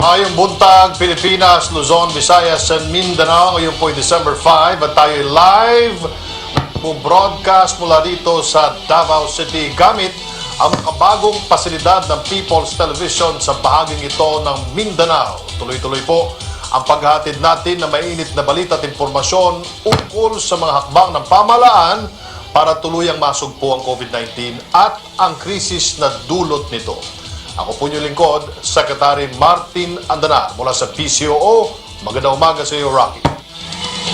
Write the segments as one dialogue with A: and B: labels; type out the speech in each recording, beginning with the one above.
A: Maayong buntag, Pilipinas, Luzon, Visayas, and Mindanao. Ngayon po ay December 5 at tayo live broadcast mula dito sa Davao City gamit ang makabagong pasilidad ng People's Television sa bahaging ito ng Mindanao. Tuloy-tuloy po ang paghatid natin ng mainit na balita at impormasyon ukol sa mga hakbang ng pamahalaan para tuluyang masugpo ang COVID-19 at ang krisis na dulot nito. Ako po yung lingkod, Secretary Martin Andanar mula sa PCOO. Magandang umaga sa iyo, Rocky.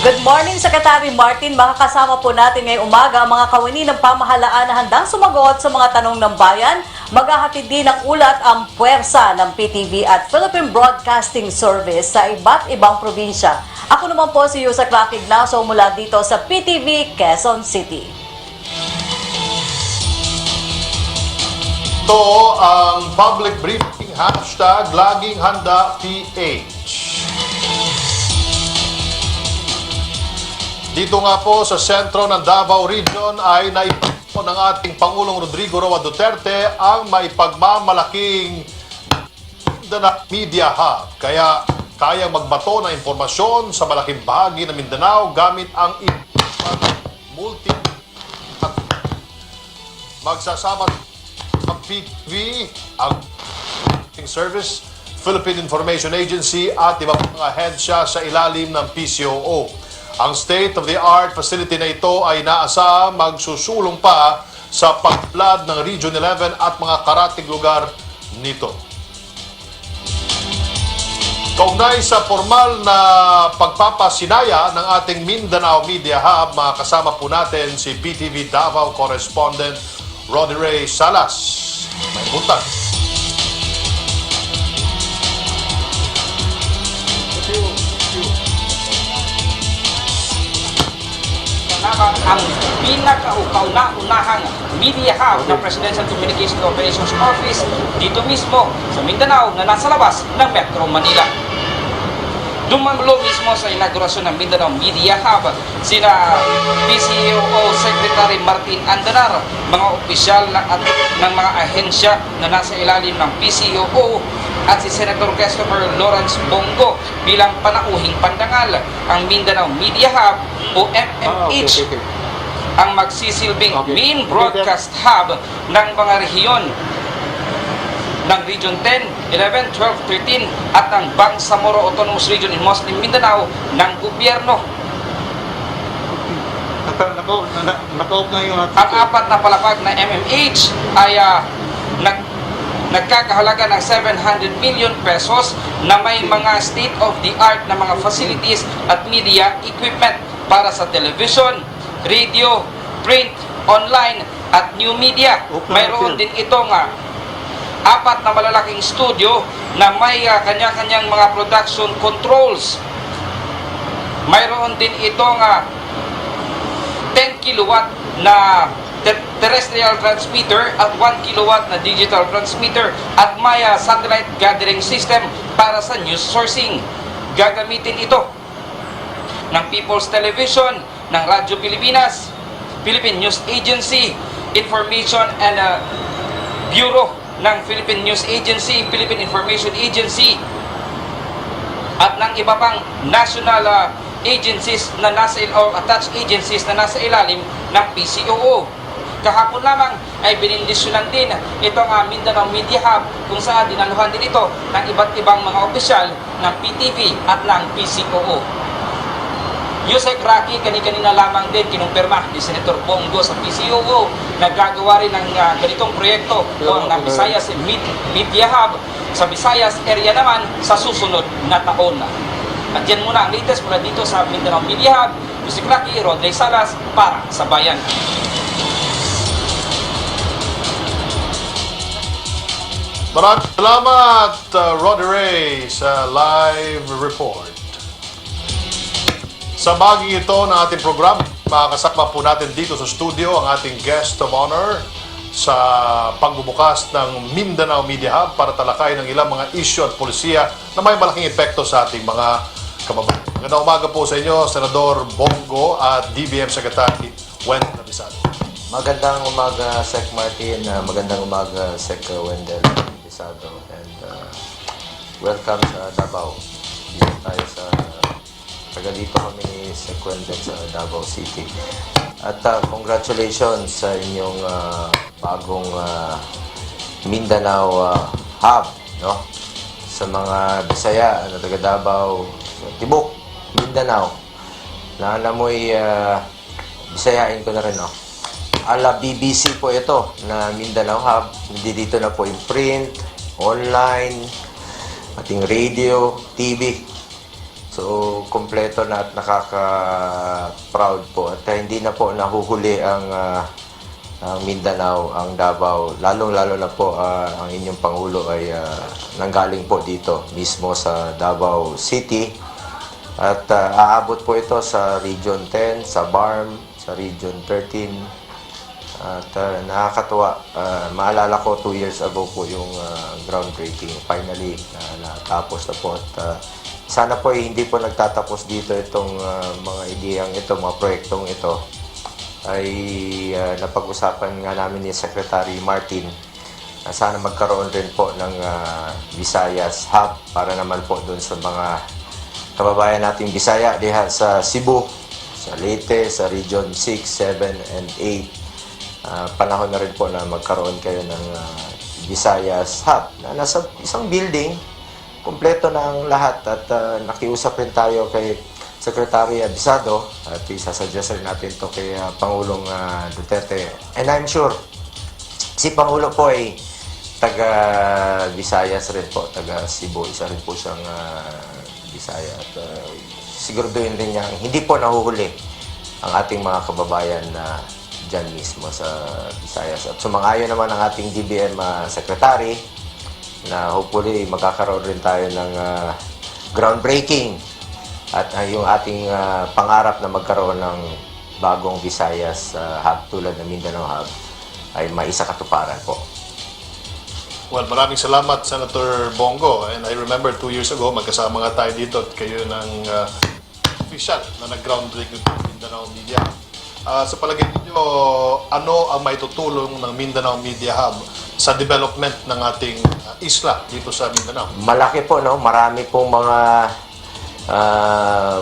B: Good morning, Secretary Martin. Makakasama po natin ngayong umaga ang mga kawani ng pamahalaan na handang sumagot sa mga tanong ng bayan. Maghahatid din ng ulat ang puwersa ng PTV at Philippine Broadcasting Service sa iba't ibang probinsya. Ako naman po si Yusek Rocky Ignacio mula dito sa PTV, Quezon City.
A: Ito ang public briefing, hashtag Laging Handa PH. Dito nga po sa sentro ng Davao Region ay naipo ng ating Pangulong Rodrigo Roa Duterte ang maipagmamalaking Mindanao Media Hub. Kaya kayang magbato ng impormasyon sa malaking bahagi ng Mindanao gamit ang multi magsasama ang PTV, ang Service, Philippine Information Agency at iba pang ahensya sa ilalim ng PCOO. Ang state-of-the-art facility na ito ay naasahang magsusulong pa sa pagplad ng Region 11 at mga karatig lugar nito. Kaugnay sa formal na pagpapasinaya ng ating Mindanao Media Hub, makasama po natin si PTV Davao correspondent Roddy Ray Salas. May buntag.
C: Ang pinakauna-unahang media hub ng Presidential Communication Operations Office dito mismo sa Mindanao na nasa labas ng Metro Manila. Dumanglo mismo sa inaugurasyon ng Mindanao Media Hub sina PCOO Secretary Martin Andanar, mga opisyal at ng mga ahensya na nasa ilalim ng PCOO at si Senator Christopher Lawrence Bongo bilang panauhing pandangal. Ang Mindanao Media Hub o MMH ang magsisilbing main broadcast hub ng mga rehiyon ng Region 10, 11, 12, 13 at ang Bangsamoro Autonomous Region in Muslim Mindanao ng gobyerno. Ang apat na palapag na MMH ay nagkakahalaga ng 700 million pesos na may mga state-of-the-art na mga facilities at media equipment para sa television, radio, print, online at new media. Mayroon din itong apat na malalaking studio na may kanya-kanyang mga production controls. Mayroon din itong 10 kilowatt na terrestrial transmitter at 1 kilowatt na digital transmitter at may satellite gathering system para sa news sourcing. Gagamitin ito ng People's Television, ng Radyo Pilipinas, Philippine News Agency, Information and Bureau ng Philippine News Agency, Philippine Information Agency at ng iba pang national agencies na nasa or attached agencies na nasa ilalim ng PCOO. Kahapon lamang ay binindisyonan din itong Mindanao Media Hub kung saan dinaluhan din ito ng iba't ibang mga opisyal ng PTV at ng PCOO. Yusek Rocky, kanina lamang din kinumpirma ni Senator Bongo sa PCOO na gagawa rin ng ganitong proyekto o ang Visayas Media Hub sa Visayas area naman sa susunod na taon. At yan muna ang latest mula dito sa Mindanao Media Hub. Yusek Rocky, Rodley Salas para sa Bayan.
A: Maraming salamat, Roddy Ray, sa live report. Sa baging ito ng ating program, makakasama po natin dito sa studio ang ating guest of honor sa pagbubukas ng Mindanao Media Hub para talakayin ng ilang mga issue at polisiya na may malaking epekto sa ating mga kababayan. Magandang umaga po sa inyo, Senador Bongo at DBM Secretary Wendell Avisado.
D: Magandang umaga, Sec Martin. Magandang umaga, Sec Wendell Avisado. And welcome sa Davao. Dito tayo sa, taga dito kami ni Sequended sa Davao City. At congratulations sa inyong bagong Mindanao hub, no? Sa mga Bisaya na taga Davao, sa Tibok, Mindanao. Na amoy Bisayain ko na rin, no? Ala BBC po ito na Mindanao Hub. Hindi dito na po yung print, online, ating radio, TV. So, kompleto na at nakaka-proud po. At hindi na po nahuhuli ang Mindanao, ang Davao. Lalong-lalo na po ang inyong Pangulo ay nanggaling po dito, mismo sa Davao City. At aabot po ito sa Region 10, sa BARM, sa Region 13. At nakakatuwa. Maalala ko 2 years ago po yung groundbreaking. Finally, natapos na po. At sana po hindi po nagtatapos dito itong mga ideyang ito, mga proyektong ito. Ay napag-usapan nga namin ni Secretary Martin na sana magkaroon rin po ng Visayas Hub para naman po doon sa mga kababayan nating Bisaya diha sa Cebu, sa Leyte, sa Region 6, 7, and 8. Panahon na rin po na magkaroon kayo ng Visayas Hub na nasa isang building, kompleto na ang lahat. At nakiusap rin tayo kay Secretary Abisado at isasuggest rin natin to kay Pangulong Duterte. And I'm sure si Pangulo po ay taga Visayas rin po, taga Cebu. Isa rin po siyang Bisaya. At siguraduhin rin niya hindi po nahuhuli ang ating mga kababayan na dyan mismo sa Visayas. At sumang-ayon naman ang ating DBM Secretary na hopefully magkakaroon rin tayo ng groundbreaking at yung ating pangarap na magkaroon ng bagong Visayas hub tulad ng Mindanao Hub ay maisakatuparan po.
A: Well, maraming salamat, Senator Bongo. And I remember 2 years ago, magkasama nga tayo dito at kayo ng official na nag-groundbreaking ng Mindanao Media Hub. Sa palagay niyo, ano ang maitutulong ng Mindanao Media Hub sa development ng ating isla dito sa Mindanao?
D: Malaki po, no? Marami pong mga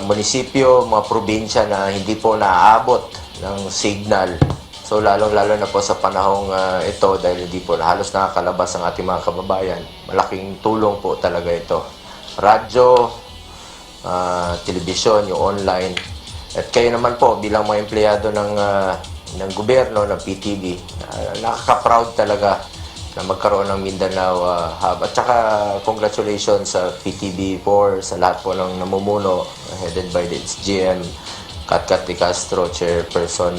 D: munisipyo, mga probinsya na hindi po naaabot ng signal. So, lalong-lalo na po sa panahong ito dahil hindi po halos nakakalabas ang ating mga kababayan. Malaking tulong po talaga ito. Radyo, telebisyon, yung online. At kayo naman po bilang mga empleyado ng gobyerno, ng PTV, nakaka-proud talaga na magkaroon ng Mindanao Hub. At saka congratulations sa PTV4, sa lahat po ng namumuno, headed by the GM Katkat de Castro, Chairperson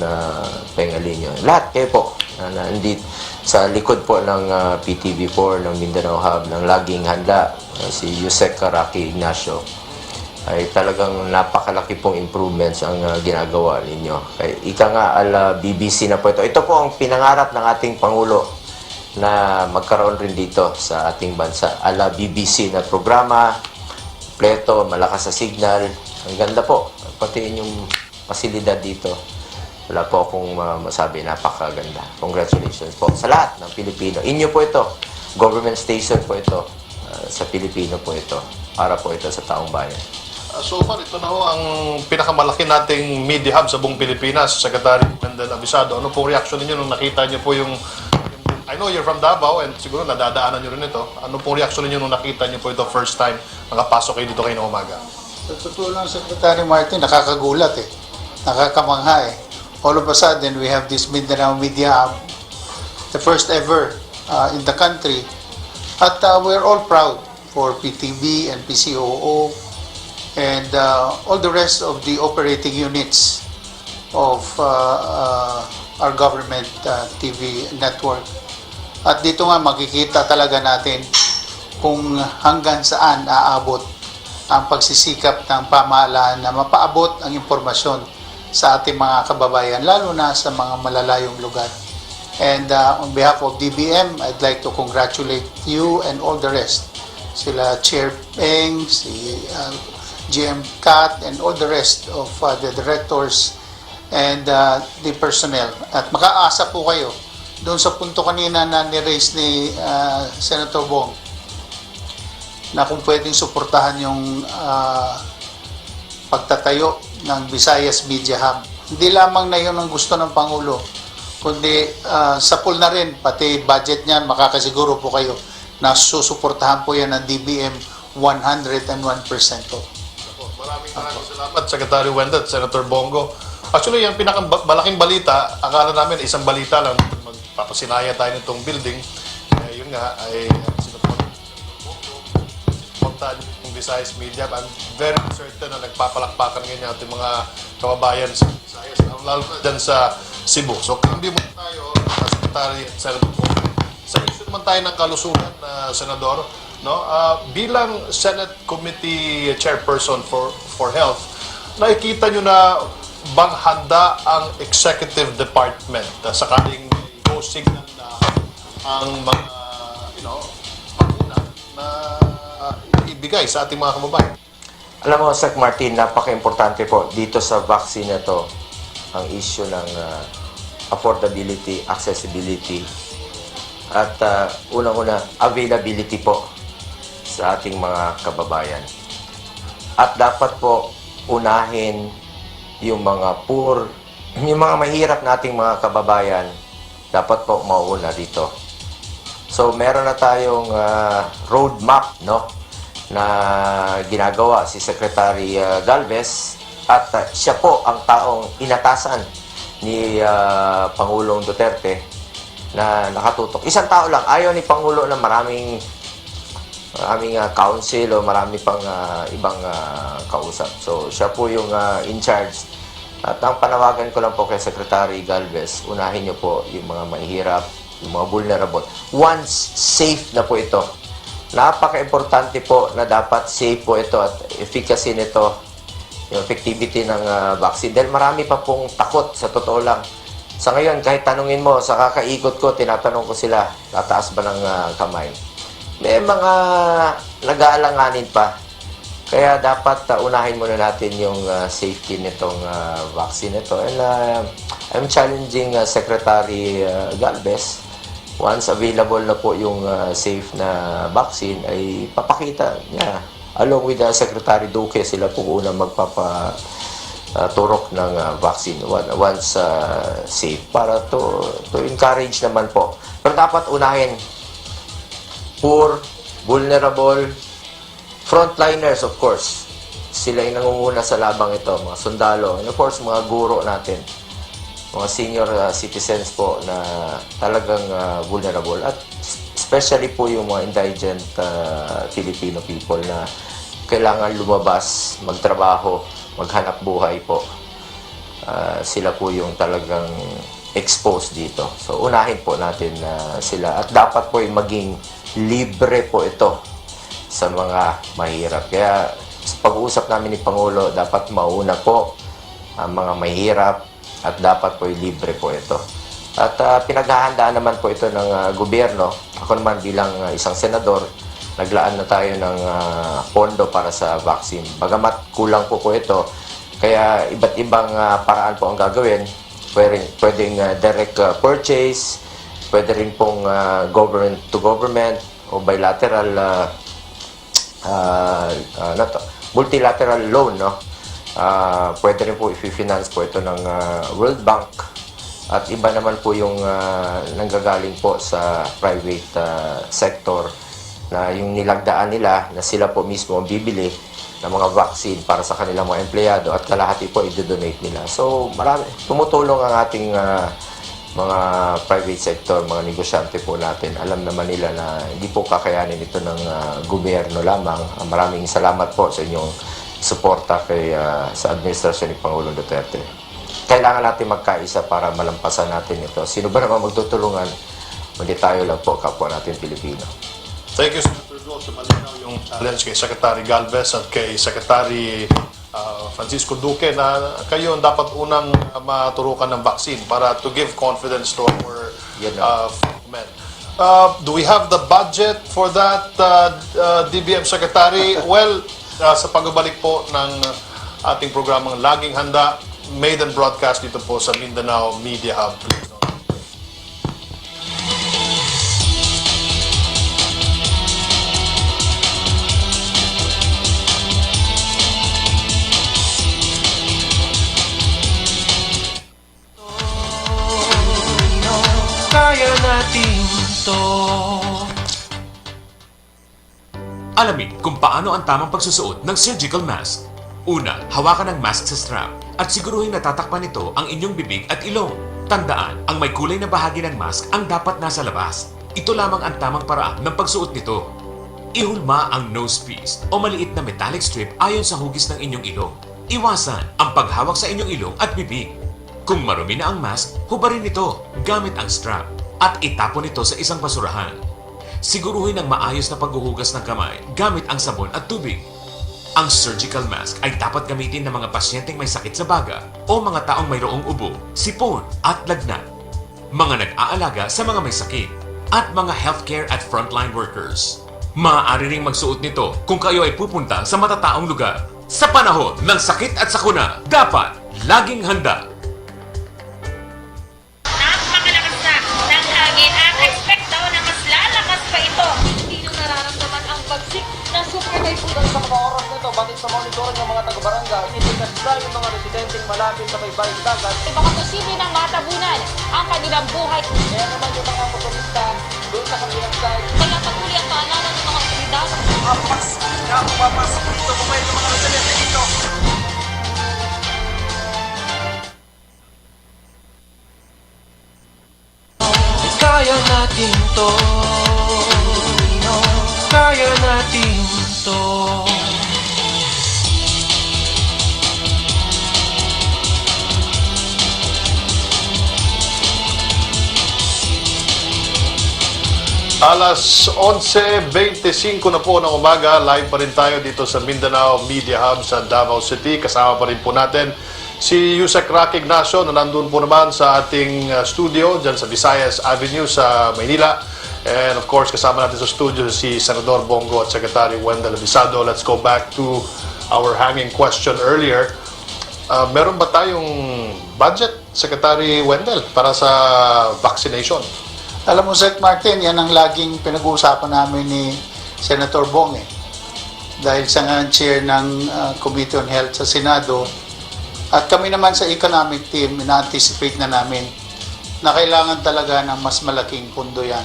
D: Pengalinho. Lahat kayo po na nandito sa likod po ng PTV4, ng Mindanao Hub, ng laging handa, si Yusek Karaki Ignacio. Ay talagang napakalaki pong improvements ang ginagawa ninyo. Kaya ika nga ala BBC na po ito. Ito po ang pinangarap ng ating Pangulo na magkaroon rin dito sa ating bansa. Ala BBC na programa, kompleto, malakas sa signal. Ang ganda po. Pati yung pasilidad dito. Wala po akong masabi, napakaganda. Congratulations po sa lahat ng Pilipino. Inyo po ito. Government station po ito. Sa Pilipino po ito. Para po ito sa taong bayan.
A: So far, ito na ho ang pinakamalaki nating media hub sa buong Pilipinas, Secretary Mendel Abisado. Ano pong reaction ninyo nung nakita niyo po yung I know you're from Davao and siguro nadadaanan niyo rin ito. Ano pong reaction ninyo nung nakita niyo po ito first time nakapasok kayo dito kayo ng umaga?
E: Sa totoo lang, Secretary Martin, nakakagulat eh. Nakakamangha eh. All of a sudden, we have this Mindanao Media Hub, the first ever in the country. At we're all proud for PTV and PCOO and all the rest of the operating units of our government TV network. At dito nga makikita talaga natin kung hanggang saan aabot ang pagsisikap ng pamahalaan na mapaabot ang impormasyon sa ating mga kababayan, lalo na sa mga malalayong lugar. And on behalf of DBM, I'd like to congratulate you and all the rest. Sila Chair Peng, si GM Kat, and all the rest of the directors and the personnel. At makaasa po kayo doon sa punto kanina na ni-raise ni Senator Bong na kung pwedeng suportahan yung pagtatayo ng Visayas Media Hub. Hindi lamang na yun ang gusto ng Pangulo, kundi sa pool na rin, pati budget niyan, makakasiguro po kayo na susuportahan po yan ng DBM 101%.
A: Maraming salamat, Secretary Wenda at Senator Bongo. Actually, yung pinakamalaking balita, akala namin isang balita lang, magpapasinaya tayo nitong building. Yun nga, ay sinuportahan yung Visayas Media. I'm very certain na nagpapalakpakan ngayon ating mga kababayan sa Visayas, lalo na dyan sa Cebu. So, kambyo muna tayo, Secretary at Senator Bongo. Sa issue naman tayo ng kalusugan, Senador, no? Bilang Senate Committee Chairperson for Health, nakikita nyo na bang handa ang Executive Department sakaling go signal na ang mga panguna na ibigay sa ating mga kababayan?
D: Alam mo, Sec Martin, napaka-importante po dito sa vaccine na to ang issue ng affordability, accessibility, at unang-una, availability po sa ating mga kababayan. At dapat po unahin yung mga poor, yung mga mahirap nating mga kababayan, dapat po mauna dito. So, meron na tayong roadmap, no, na ginagawa si Secretary Galvez, at siya po ang taong inatasan ni Pangulong Duterte na nakatutok. Isang tao lang, ayaw ni Pangulo na maraming council o marami pang ibang kausap. So, siya po yung in charge. At ang panawagan ko lang po kay Secretary Galvez, unahin niyo po yung mga mahihirap, yung mga vulnerable. Once safe na po ito, napaka-importante po na dapat safe po ito at efficacy nito, yung effectivity ng vaccine. Dahil marami pa pong takot, sa totoo lang. Sa ngayon, kahit tanungin mo, sa kakaikot ko, tinatanong ko sila, tataas ba ng kamay? May mga nag-aalanganin pa. Kaya dapat unahin muna natin yung safety nitong vaccine nito. And I'm challenging Secretary Galvez, once available na po yung safe na vaccine, ay papakita niya. Along with Secretary Duque, sila po unang magpapaturok ng vaccine once safe para to encourage naman po. Pero dapat unahin poor, vulnerable, frontliners, of course. Sila yung nangunguna sa labang ito, mga sundalo, and of course, mga guro natin, mga senior citizens po na talagang vulnerable, at especially po yung mga indigent Filipino people na kailangan lumabas, magtrabaho, maghanap buhay po. Sila po yung talagang exposed dito. So, unahin po natin sila, at dapat po yung maging libre po ito sa mga mahirap. Kaya sa pag-uusap namin ni Pangulo, dapat mauna po ang mga mahirap at dapat po libre po ito. At pinaghahandaan naman po ito ng gobyerno. Ako naman bilang isang senador, naglaan na tayo ng pondo para sa vaccine. Bagamat kulang po ito, kaya iba't ibang paraan po ang gagawin. Pwedeng direct purchase, pwede rin pong government to government o bilateral multilateral loan, no? Pwede rin po i-finance po ito ng World Bank, at iba naman po yung nanggagaling po sa private sector na yung nilagdaan nila na sila po mismo ang bibili ng mga vaccine para sa kanilang mga empleyado, at kalahati po i-donate nila. So, marami tumutulong ang ating mga private sector, mga negosyante po natin. Alam naman nila na hindi po kakayanin ito ng gobyerno lamang. Maraming salamat po sa inyong suporta sa administrasyon ni Pangulong Duterte. Kailangan natin magkaisa para malampasan natin ito. Sino ba naman magtutulungan? Hindi tayo lang po, kapwa natin Pilipino.
A: Thank you, Senator Go. Malinaw yung challenge kay Secretary Galvez at kay Secretary Francisco Duque na kayo ang dapat unang maturukan ng vaccine para to give confidence to our men. Do we have the budget for that, DBM Secretary? Well, sa pagbabalik po ng ating programang Laging Handa, maiden broadcast dito po sa Mindanao Media Hub. Please.
F: Kaya natin to.
G: Alamin kung paano ang tamang pagsusuot ng surgical mask. Una, hawakan ang mask sa strap at siguruhin natatakpan nito ang inyong bibig at ilong. Tandaan, ang may kulay na bahagi ng mask ang dapat nasa labas. Ito lamang ang tamang paraan ng pagsuot nito. Ihulma ang nose piece o maliit na metallic strip ayon sa hugis ng inyong ilong. Iwasan ang paghawak sa inyong ilong at bibig. Kung marumi na ang mask, hubarin ito gamit ang strap at itapon ito sa isang basurahan. Siguruhin ang maayos na paghuhugas ng kamay gamit ang sabon at tubig. Ang surgical mask ay dapat gamitin ng mga pasyenteng may sakit sa baga o mga taong mayroong ubo, sipon at lagnat. Mga nag-aalaga sa mga may sakit at mga healthcare at frontline workers. Maaari ring magsuot nito kung kayo ay pupunta sa matataong lugar. Sa panahon ng sakit at sakuna, dapat laging handa.
H: Napakalakas na ng hangin at expect daw na mas lalakas pa ito. Hindi na nararamdaman ang bagsik na super typhoon.
I: Sa mga oras nito, batid sa monitoring ng mga taga-barangay, itigas na yung mga residenteng malapit sa baybayang dagat.
H: Ay baka posible nang matabunan ang kanilang buhay.
I: Kaya naman yung mga motorista doon sa kabilang side.
H: Kaya patuloy ang paalala ng mga otoridad.
I: Apas na pumapasok dito, kumain ng mga residente dito.
F: Kaya natin to. Kaya natin to.
A: Alas 11:25 na po ng umaga, live pa rin tayo dito sa Mindanao Media Hub sa Davao City. Kasama pa rin po natin si Yusek Roque Ignacio na nandun po naman sa ating studio dyan sa Visayas Avenue sa Maynila. And of course, kasama natin sa studio si Senador Bongo at Secretary Wendell Avisado. Let's go back to our hanging question earlier. Meron ba tayong budget, Secretary Wendell, para sa vaccination?
E: Alam mo, Sec Martin, yan ang laging pinag-uusapan namin ni Senator Bong. Dahil siya nga ang chair ng Committee on Health sa Senado. At kami naman sa economic team, ina-anticipate na namin na kailangan talaga ng mas malaking pundo yan.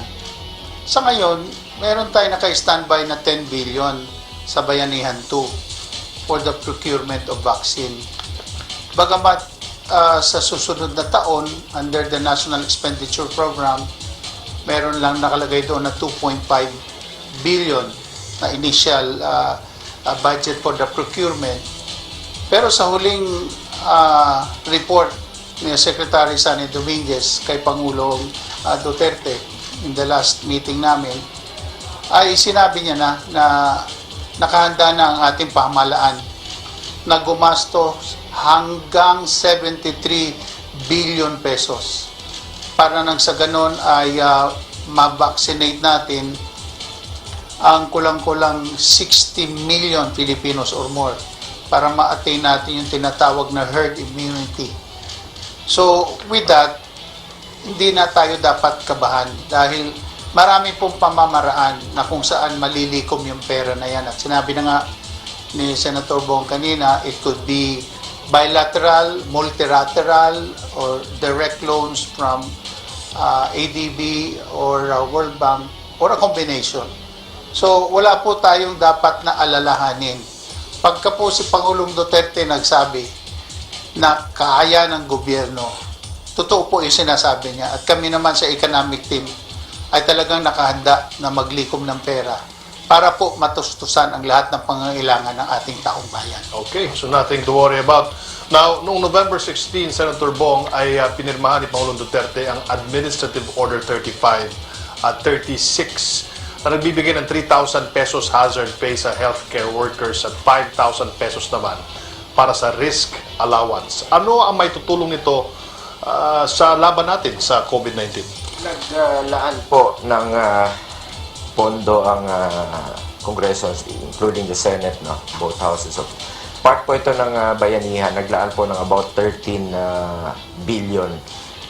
E: Sa ngayon, meron tayo naka-standby na 10 billion sa Bayanihan 2 for the procurement of vaccine. Bagamat sa susunod na taon, under the National Expenditure Program, meron lang nakalagay doon na 2.5 billion na initial budget for the procurement. Pero sa huling report ni Secretary Sani Dominguez kay Pangulong Duterte in the last meeting namin, ay sinabi niya na nakahanda na ang ating pamahalaan na gumastos hanggang 73 billion pesos. Para nang sa ganon ay ma-vaccinate natin ang kulang-kulang 60 million Filipinos or more para ma-attain natin yung tinatawag na herd immunity. So, with that, hindi na tayo dapat kabahan dahil marami pong pamamaraan na kung saan malilikom yung pera na yan. At sinabi na nga ni Senator Bong kanina, it could be bilateral, multilateral, or direct loans from ADB or World Bank or a combination. So wala po tayong dapat na alalahanin. Pagka po si Pangulong Duterte nagsabi na kaya ng gobyerno, totoo po yung sinasabi niya. At kami naman sa economic team ay talagang nakahanda na maglikom ng pera para po matustusan ang lahat ng pangangailangan ng ating taong bayan.
A: Okay, so nothing to worry about. Now, noong November 16, Senator Bong ay pinirmahan ni Pangulong Duterte ang Administrative Order 35 at 36 na nagbibigay ng 3,000 pesos hazard pay sa healthcare workers at 5,000 pesos naman para sa risk allowance. Ano ang may tutulong nito sa laban natin sa COVID-19?
D: Naglaan po ng pondo ang Kongreso, including the Senate, no? Both houses of part po ito ng bayanihan, naglaan po ng about 13 billion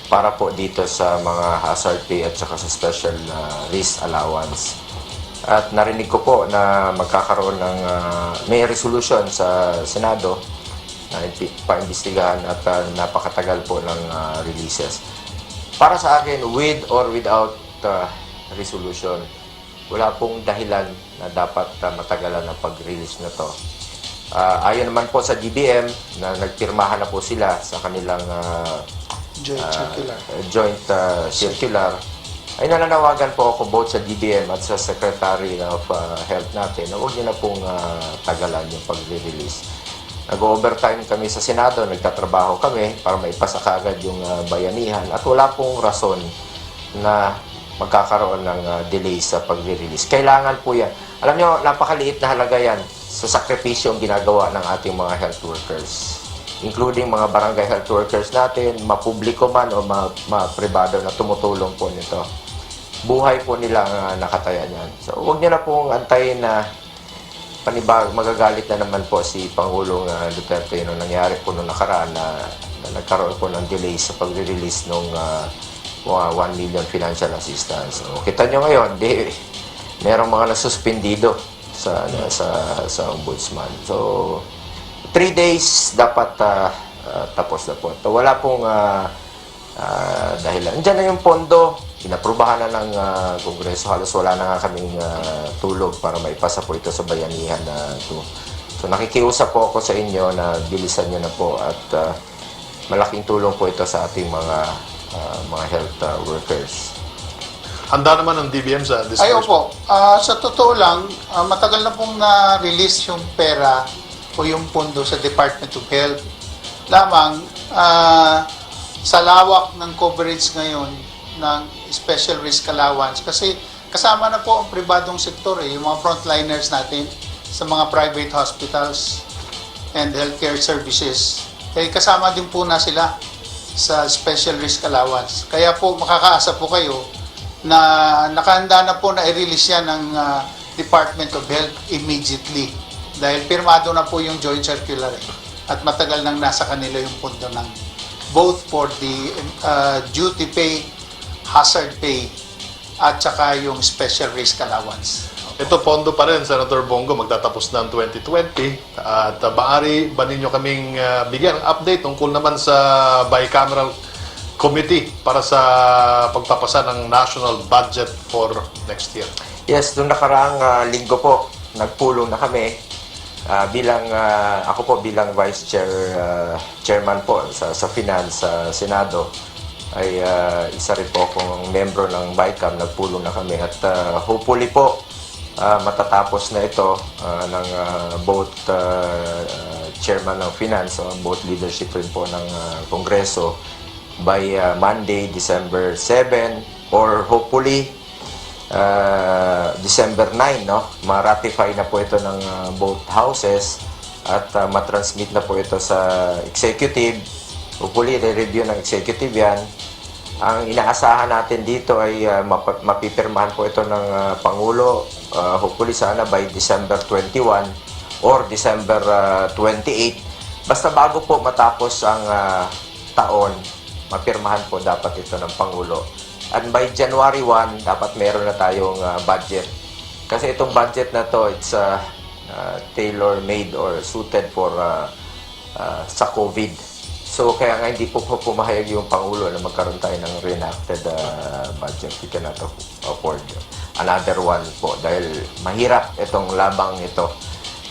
D: para po dito sa mga hazard pay at saka sa special risk allowance. At narinig ko po na magkakaroon ng may resolution sa Senado na paimbestigahan at napakatagal po ng releases. para sa akin, with or without resolution, wala pong dahilan na dapat matagalan ng pag-release na to. Ayon naman po sa DBM na nagpirmahan na po sila sa kanilang joint circular, ay nananawagan po ako both sa DBM at sa Secretary of Health natin na huwag niyo na pong tagalan yung pag-release. Nag-overtime kami sa Senado, nagtatrabaho kami para maipasa kaagad yung bayanihan at wala pong rason na magkakaroon ng delay sa pag-release. Kailangan po yan. Alam niyo, napakaliit na halaga yan sa sakripisyo ang ginagawa ng ating mga health workers, including mga barangay health workers natin, mapubliko man o ma-pribado na tumutulong po nito. Buhay po nila ang nakataya niyan. So, huwag niyo na pong antayin na magagalit na naman po si Pangulong Duterte nung nangyari po nung nakaraan na nagkaroon po ng delay sa pag-release ng 1 million financial assistance. So, kita nyo ngayon, merong mga nasuspindido sa ombudsman. So, 3 days dapat tapos na po. So, wala pong dahilan. Diyan na yung pondo, inaprubahan na ng Kongreso. Halos wala na nga kaming tulog para maipasa po ito sa bayanihan na ito. So, nakikiusap po ako sa inyo na bilisan nyo na po at malaking tulong po ito sa ating mga health workers.
A: Handa naman ng DBM sa
E: Ay,
A: disbursement.
E: opo. Sa totoo lang, matagal na pong na-release yung pera o yung pondo sa Department of Health. Lamang, sa lawak ng coverage ngayon ng special risk allowance, kasi kasama na po ang pribadong sektor, yung mga frontliners natin sa mga private hospitals and healthcare services. Kaya kasama din po na sila sa special risk allowance. Kaya po makakaasa po kayo na nakahanda na po na i-release yan ng Department of Health immediately dahil pirmado na po yung joint circular at matagal nang nasa kanila yung pondo ng both for the duty pay, hazard pay at saka yung special risk allowance.
A: Ito, pondo pa rin, Senator Bongo, magtatapos ng 2020. At maaari ba ninyo kaming bigyan ng update tungkol naman sa bicameral committee para sa pagpapasa ng national budget for next year?
D: Yes, noong nakaraang linggo po, nagpulong na kami ako po bilang chairman po sa finance sa Senado ay isa rin po akong membro ng BICAM. Nagpulong na kami at hopefully po matatapos na ito ng both chairman ng finance o both leadership rin po ng Kongreso by Monday, December 7 or hopefully December 9, no? Ma-ratify na po ito ng both houses at matransmit na po ito sa executive. Hopefully, re-review ng executive yan. Ang inaasahan natin dito ay mapipirmahan po ito ng Pangulo. Hopefully, sana by December 21 or December 28. Basta bago po matapos ang taon, mapirmahan po dapat ito ng Pangulo. And by January 1, dapat meron na tayong budget. Kasi itong budget na to, it's tailor-made or suited for sa COVID. So, kaya nga hindi po pumahayag yung Pangulo na magkaroon tayo ng reenacted budget. We cannot afford another one po dahil mahirap itong labang ito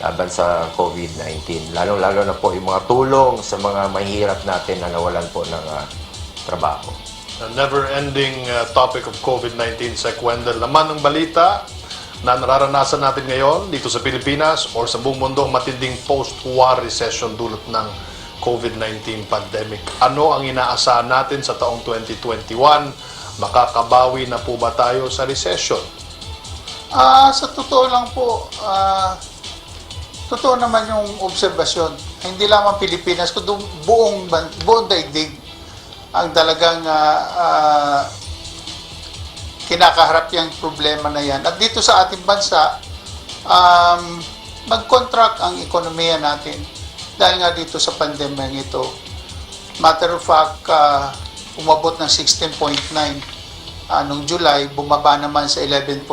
D: laban sa COVID-19. Lalo-lalo na po yung mga tulong sa mga mahirap natin na nawalan po ng trabaho.
A: The never-ending topic of COVID-19 sa Kwendel. Laman ng balita na nararanasan natin ngayon dito sa Pilipinas or sa buong mundo, matinding post-war recession dulot ng COVID-19 pandemic. Ano ang inaasahan natin sa taong 2021? Makakabawi na po ba tayo sa recession?
E: Sa totoo lang po, totoo naman yung obserbasyon. Hindi lamang Pilipinas, kundi buong daigdig ang talagang kinakaharap yung problema na yan. At dito sa ating bansa, nag-contract ang ekonomiya natin dahil nga dito sa pandemya ito. Matter of fact, umabot ng 16.9 noong July, bumaba naman sa 11.5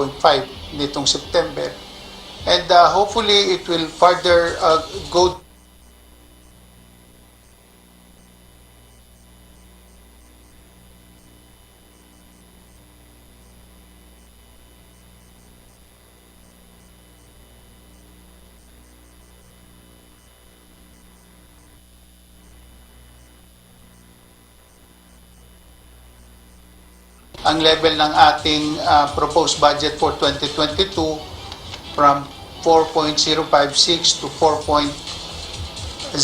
E: nitong September. And hopefully, it will further go ang level ng ating proposed budget for 2022 from 4.056 to 4.024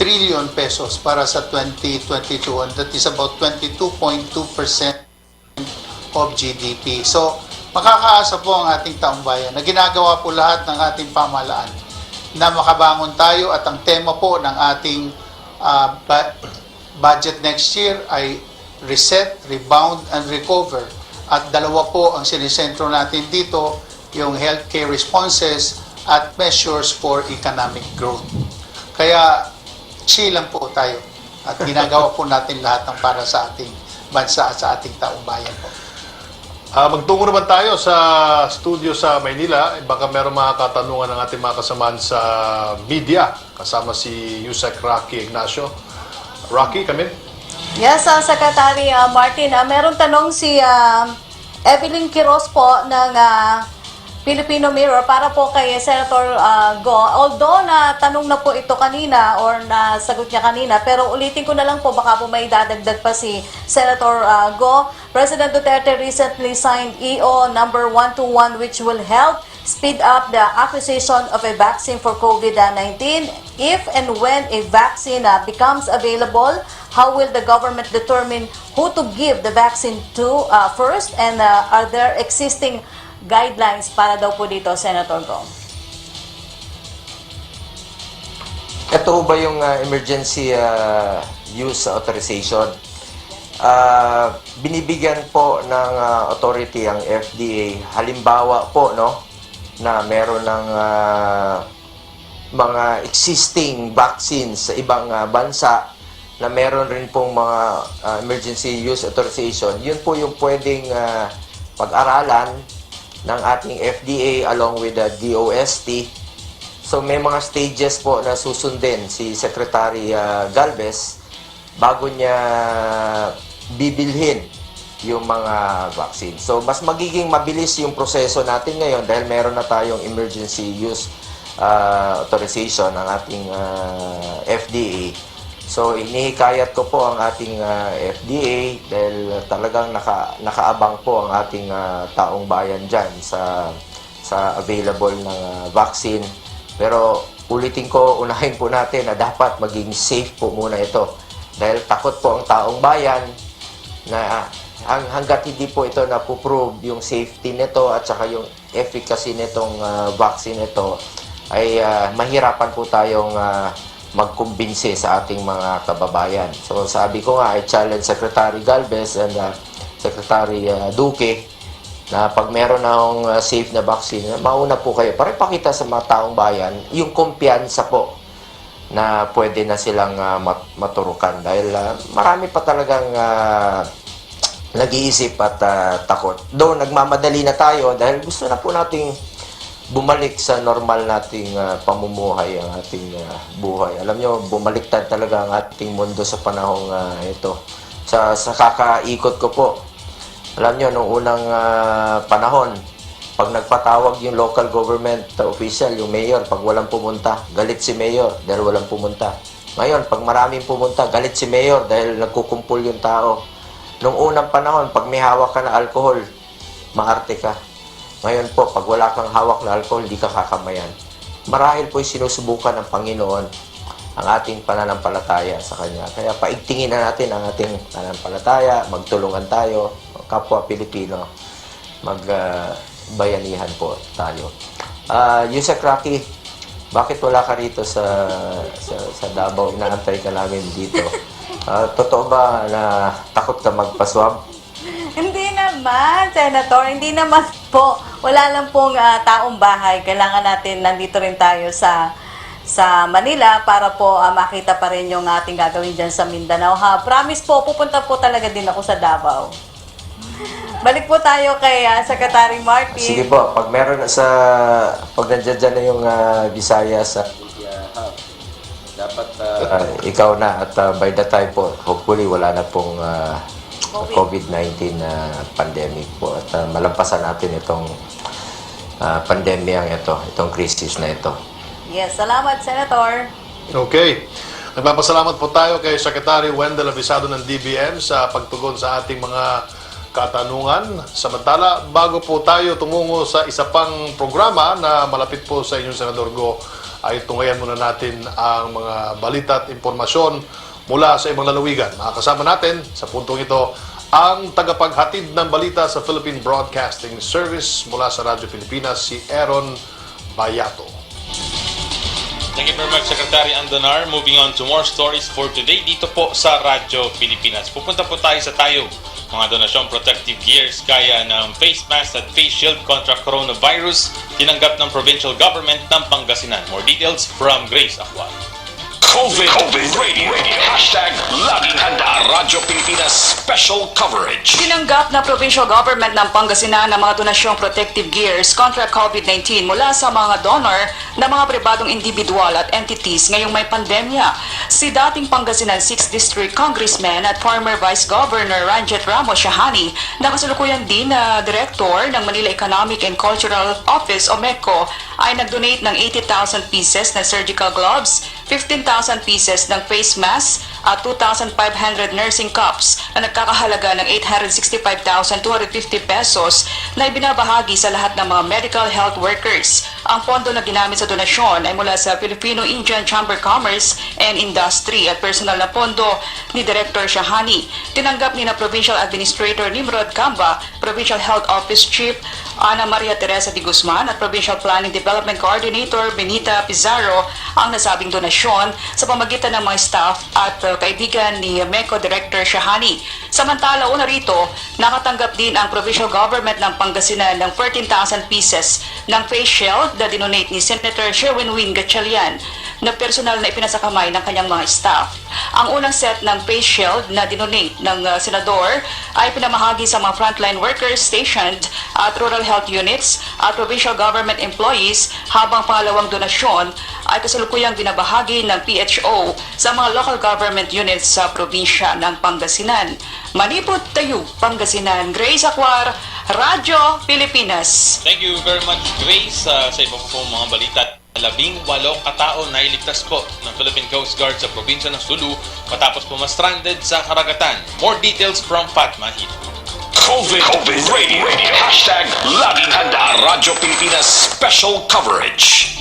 E: trillion pesos para sa 2022, and that is about 22.2% of GDP. So, makakaasa po ang ating taong bayan na ginagawa po lahat ng ating pamahalaan na makabangon tayo, at ang tema po ng ating budget next year ay reset, rebound, and recover. At dalawa po ang sinisentro natin dito, yung healthcare responses at measures for economic growth. Kaya chill lang po tayo at ginagawa po natin lahat ng para sa ating bansa at sa ating taong bayan po.
A: Magtungo naman tayo sa studio sa Maynila. Baka meron mga katanungan ng ating mga kasamaan sa media. Kasama si Yusek Rocky Ignacio. Rocky, come in.
B: Yes, Secretary Martin, meron tanong si Evelyn Quiroz po ng Filipino Mirror para po kay Senator Go. Although na tanong na po ito kanina or nasagot niya kanina, pero ulitin ko na lang po, baka po may dadagdag pa si Senator Go. President Duterte recently signed EO number 121 which will help speed up the acquisition of a vaccine for COVID-19. If and when a vaccine becomes available, how will the government determine who to give the vaccine to first? And are there existing guidelines para daw po dito, Senator Go?
D: Ito ba yung emergency use authorization? Binibigyan po ng authority ang FDA. Halimbawa po, no, na meron ng mga existing vaccines sa ibang bansa na meron rin pong mga emergency use authorization. Yun po yung pwedeng pag-aralan ng ating FDA along with the DOST. So may mga stages po na susundin si Secretary Galvez bago niya bibilhin yung mga vaccine. So mas magiging mabilis yung proseso natin ngayon dahil meron na tayong emergency use authorization ng ating FDA. So inihikayat ko po ang ating FDA dahil talagang nakaabang po ang ating taong bayan dyan sa available ng vaccine. Pero ulitin ko, unahin po natin na dapat maging safe po muna ito. Dahil takot po ang taong bayan na hanggat hindi po ito napuprove yung safety nito at saka yung efficacy nitong vaccine nito, ay mahirapan po tayong magkumbinse sa ating mga kababayan. So sabi ko nga, I challenge Secretary Galvez and Secretary Duque na pag meron akong safe na vaccine, mauna po kayo para ipakita sa mga taong bayan yung kumpiyansa po na pwede na silang maturukan. Dahil marami pa talagang nag-iisip at takot. Though nagmamadali na tayo dahil gusto na po nating bumalik sa normal nating pamumuhay, ang ating buhay. Alam nyo, bumaliktad talaga ang ating mundo sa panahong ito. Sa kakaikot ko po, alam nyo, nung unang panahon, pag nagpatawag yung local government official, yung mayor, pag walang pumunta, galit si mayor dahil walang pumunta. Ngayon, pag maraming pumunta, galit si mayor dahil nagkukumpul yung tao. Nung unang panahon, pag may hawak ka na alcohol, maarte ka. Ngayon po, pag wala kang hawak na alcohol, hindi ka kakamayan. Marahil po sinusubukan ng Panginoon ang ating pananampalataya sa Kanya. Kaya paigtingin na natin ang ating pananampalataya, magtulungan tayo, kapwa Pilipino, magbayanihan po tayo. Yusek Rocky, bakit wala ka rito sa Davao? Inaantay ka namin dito. Totoo ba na takot ka magpaswab?
B: Hindi naman, Senator. Hindi naman po. Wala lang pong taong bahay. Kailangan natin, nandito rin tayo sa Manila para po makita pa rin yung ating gagawin dyan sa Mindanao. Promise po, pupunta po talaga din ako sa Davao. Balik po tayo kay Secretary Martin.
D: Sige po, pag meron pag nandiyan dyan na yung Visayas sa dapat ikaw na at by the time po, hopefully wala na pong COVID-19 pandemic po at malampasan natin itong pandemyang itong crisis na ito.
B: Yes, salamat, Senator.
A: Okay. Nagpapasalamat po tayo kay Secretary Wendell Avisado ng DBM sa pagtugon sa ating mga katanungan. Samantala, bago po tayo tumungo sa isa pang programa na malapit po sa inyong Senador Go, ay tungayan muna natin ang mga balita at impormasyon mula sa ibang lalawigan. Makakasama natin sa puntong ito ang tagapaghatid ng balita sa Philippine Broadcasting Service mula sa Radyo Pilipinas, si Aaron Bayato.
J: Thank you very much, Secretary Andonar. Moving on to more stories for today dito po sa Radyo Pilipinas. Pupunta po tayo sa mga donasyong protective gears gaya ng face mask at face shield kontra coronavirus tinanggap ng provincial government ng Pangasinan. More details from Grace Acqual.
K: COVID Radio. Hashtag Laging Handa. Radyo Pilipinas Special Coverage.
L: Tinanggap na provincial government ng Pangasinan ng mga donasyong protective gears kontra COVID-19 mula sa mga donor na mga pribadong individual at entities ngayong may pandemya. Si dating Pangasinan 6th District Congressman at former Vice Governor Ranjit Ramos Shahani na kasalukuyan din na Director ng Manila Economic and Cultural Office o MECO ay nag-donate ng 80,000 pieces na surgical gloves, 15,000 pieces ng face mask at 2,500 nursing cups na nagkakahalaga ng 865,250 pesos na ibinabahagi sa lahat ng mga medical health workers. Ang pondo na ginamit sa donasyon ay mula sa Filipino-Indian Chamber Commerce and Industry at personal na pondo ni Director Shahani. Tinanggap ni na Provincial Administrator Nimrod Camba, Provincial Health Office Chief Ana Maria Teresa de Guzman at Provincial Planning Development Coordinator Benita Pizarro ang nasabing donasyon sa pamagitan ng mga staff at kaibigan ni MECO Director Shahani. Samantala, una rito, nakatanggap din ang provincial government ng Pangasinan ng 14,000 pieces ng face shield na dinonate ni Senator Sherwin Wing Gatchalian na personal na ipinasakamay ng kanyang mga staff. Ang unang set ng face shield na dinonate ng senador ay pinamahagi sa mga frontline workers stationed at rural health units at provincial government employees, habang pangalawang donasyon ay kasalukuyang binabahagi ng PHO sa mga local government units sa probinsya ng Pangasinan. Manipot Tayo, Pangasinan. Grace Acquar, Radyo Pilipinas.
J: Thank you very much, Grace. Sa iba po mga balita, 18 katao na iligtas po ng Philippine Coast Guard sa probinsya ng Sulu matapos po ma-stranded sa karagatan. More details from Fatma Hito.
K: COVID Radio. Hashtag Laging Handa. Radyo Pilipinas Special Coverage.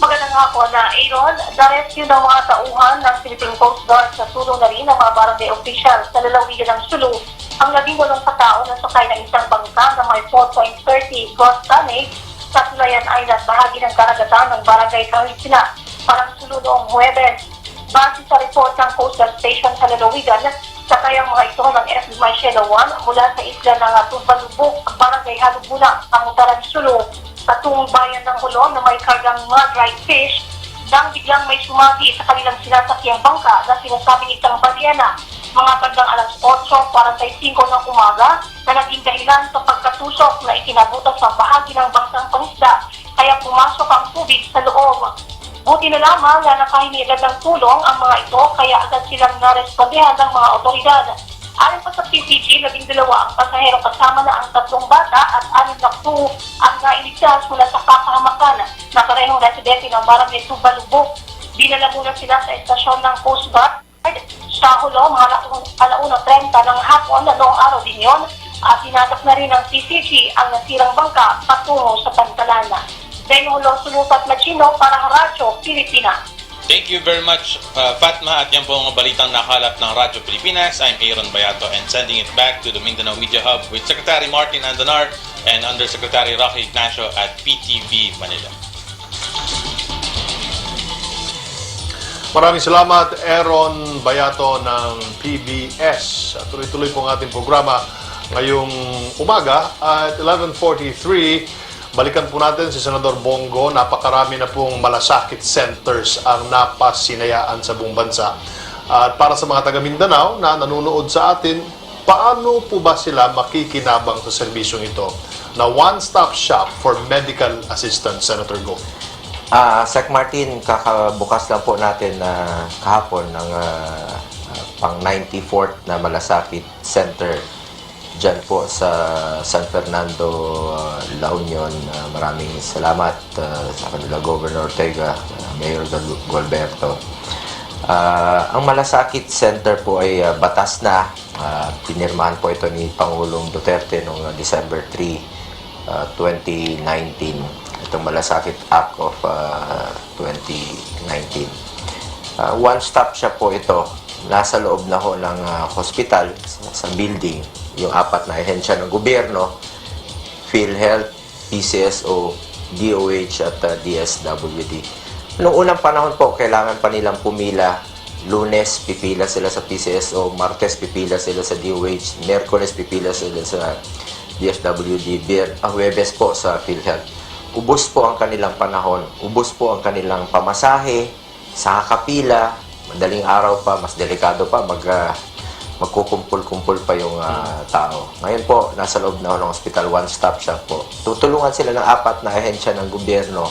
H: Magandang hapon na Aaron, na-rescue ng mga tauhan ng Philippine Coast Guard sa tulong na rin ng mga barangay officials sa lalawigan ng Sulu ang 18 katao na sakay ng isang bangka na may 4.30 gross tonnage sa Tulayan Island, bahagi ng karagatan ng barangay Kahitsina, parang Sulu noong Huwebes. Base sa report ng Coastal Station sa lalawigan, sakay ang mga ito ng FB Marcelo 1 mula sa isla ng Tumbalubok, barangay Halubuna, Pangutaran Sulu, patungong bayan ng Hulon na may kargang mga dried fish nang biglang may sumagi sa kanilang sinasakyang bangka na sinasabing isang balyena mga bandang alas 8:45 ng umaga na naging dahilan sa pagkatusok na ikinabutas sa bahagi ng bangsang pangisda kaya pumasok ang tubig sa loob. Buti na lamang na nakahingi agad ng tulong ang mga ito kaya agad silang narespondehan ng mga otoridad. Ayon pa sa PCG, 12 ang pasahero kasama na ang 3 bata at 6 na crew ang nailigtas mula sa kapahamakan na parehong residente ng barangay Tumbalubok. Dinala muna sila sa estasyon ng Coast Guard sa Hulo, mga 1:30 ng hapon na noong araw din yun, at hinatak na rin ng PCG ang nasirang bangka patungo sa Pantalana. Then Hulo, Sulupat Machino para Radyo Pilipinas.
J: Thank you very much, Fatma. At yan po ang balitang nakalap ng Radyo Pilipinas. I'm Aaron Bayato and sending it back to the Mindanao Media Hub with Secretary Martin Andonar and Undersecretary Rocky Ignacio at PTV Manila.
A: Maraming salamat, Aaron Bayato ng PBS. Tuloy-tuloy po ang ating programa ngayong umaga at 11:43. Balikan po natin si Senador Bongo. Napakarami na pong malasakit centers ang napasinayaan sa buong bansa. At para sa mga taga Mindanao na nanonood sa atin, paano po ba sila makikinabang sa serbisyong ito na one-stop shop for medical assistance, Senator Go?
D: Sec Martin, kakabukas lang po natin kahapon ng pang 94th na malasakit center dyan po sa San Fernando, La Union. Maraming salamat sa kanila Governor Ortega, Mayor Gualberto. Ang Malasakit Center po ay batas na. Pinirmahan po ito ni Pangulong Duterte noong December 3, 2019. Itong Malasakit Act of 2019. One-stop shop po ito. Nasa loob na ho ng hospital sa building. Yung 4 na ahensya ng gobyerno, PhilHealth, PCSO, DOH at DSWD. Noong unang panahon po, kailangan pa nilang pumila. Lunes, pipila sila sa PCSO. Martes, pipila sila sa DOH. Miyerkules, pipila sila sa DSWD. Huwebes po sa PhilHealth. Ubos po ang kanilang panahon. Ubos po ang kanilang pamasahe. Sa kapila, madaling araw pa, mas delikado pa, magkukumpul-kumpul pa yung tao. Ngayon po, nasa loob na ho ng hospital, one-stop shop po. Tutulungan sila ng 4 na ahensya ng gobyerno.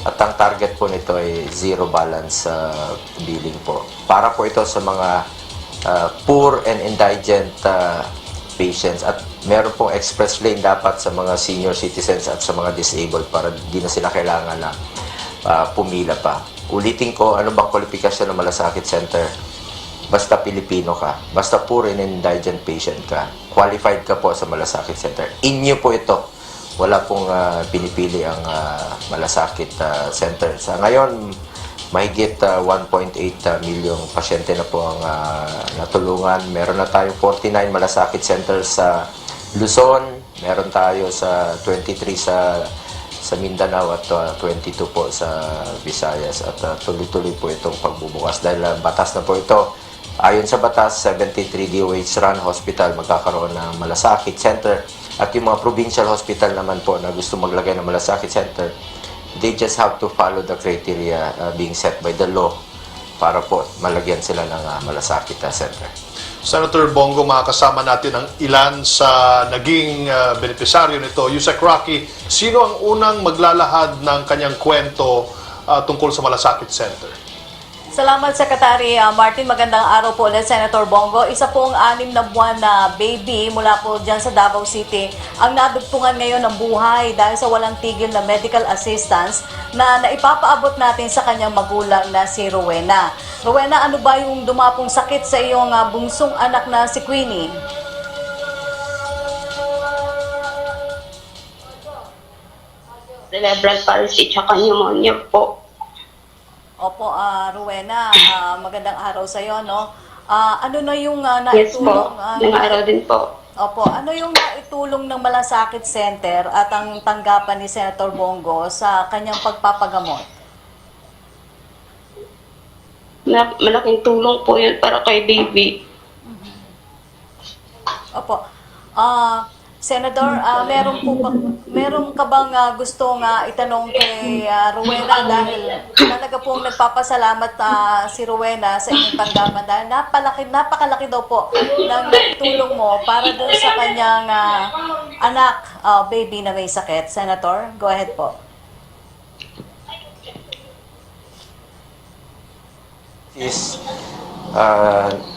D: At ang target po nito ay zero balance billing po. Para po ito sa mga poor and indigent patients. At meron pong express lane dapat sa mga senior citizens at sa mga disabled para di na sila kailangan na pumila pa. Ulitin ko, ano bang kwalifikasyon ng Malasakit Center? Basta Pilipino ka, basta poor and indigent patient ka, qualified ka po sa Malasakit Center. Inyo po ito. Wala pong pinipili ang Malasakit Center. Sa ngayon, mahigit 1.8 milyong pasyente na po ang natulungan. Meron na tayong 49 Malasakit Center sa Luzon. Meron tayo sa 23 sa Mindanao at 22 po sa Visayas. At tuloy-tuloy po itong pagbubukas. Dahil batas na po ito. Ayon sa batas, 73 DOH run hospital magkakaroon ng Malasakit Center. At yung mga provincial hospital naman po na gusto maglagay ng Malasakit Center, they just have to follow the criteria being set by the law para po malagyan sila ng Malasakit Center.
A: Senator Bongo, makakasama natin ang ilan sa naging benepisaryo nito. Yusek Rocky, sino ang unang maglalahad ng kanyang kwento tungkol sa Malasakit Center?
B: Salamat, Secretary Martin. Magandang araw po ulit, Senator Bongo. Isa pong 6 na buwan na baby mula po dyan sa Davao City ang nadugtungan ngayon ng buhay dahil sa walang tigil na medical assistance na naipapaabot natin sa kanyang magulang na si Rowena. Rowena, ano ba yung dumapong sakit sa iyong bungsong anak na si Queenie?
M: Cerebral palsy tsaka pneumonia po.
B: Opo, Rowena, magandang araw sa iyo, no? Ano na yung
M: Yes po,
B: naitulong?
M: ng araw din po.
B: Opo, ano yung naitulong ng Malasakit Center at ang tanggapan ni Senator Bongo sa kanyang pagpapagamot?
M: Malaking tulong po yun para kay baby.
B: Opo. Senador, meron ka bang gustong itanong kay Rowena dahil talaga pong nagpapasalamat si Rowena sa inyong tanggapan dahil napakalaki daw po ng tulong mo para doon sa kanyang anak, baby na may sakit. Senator, go ahead po.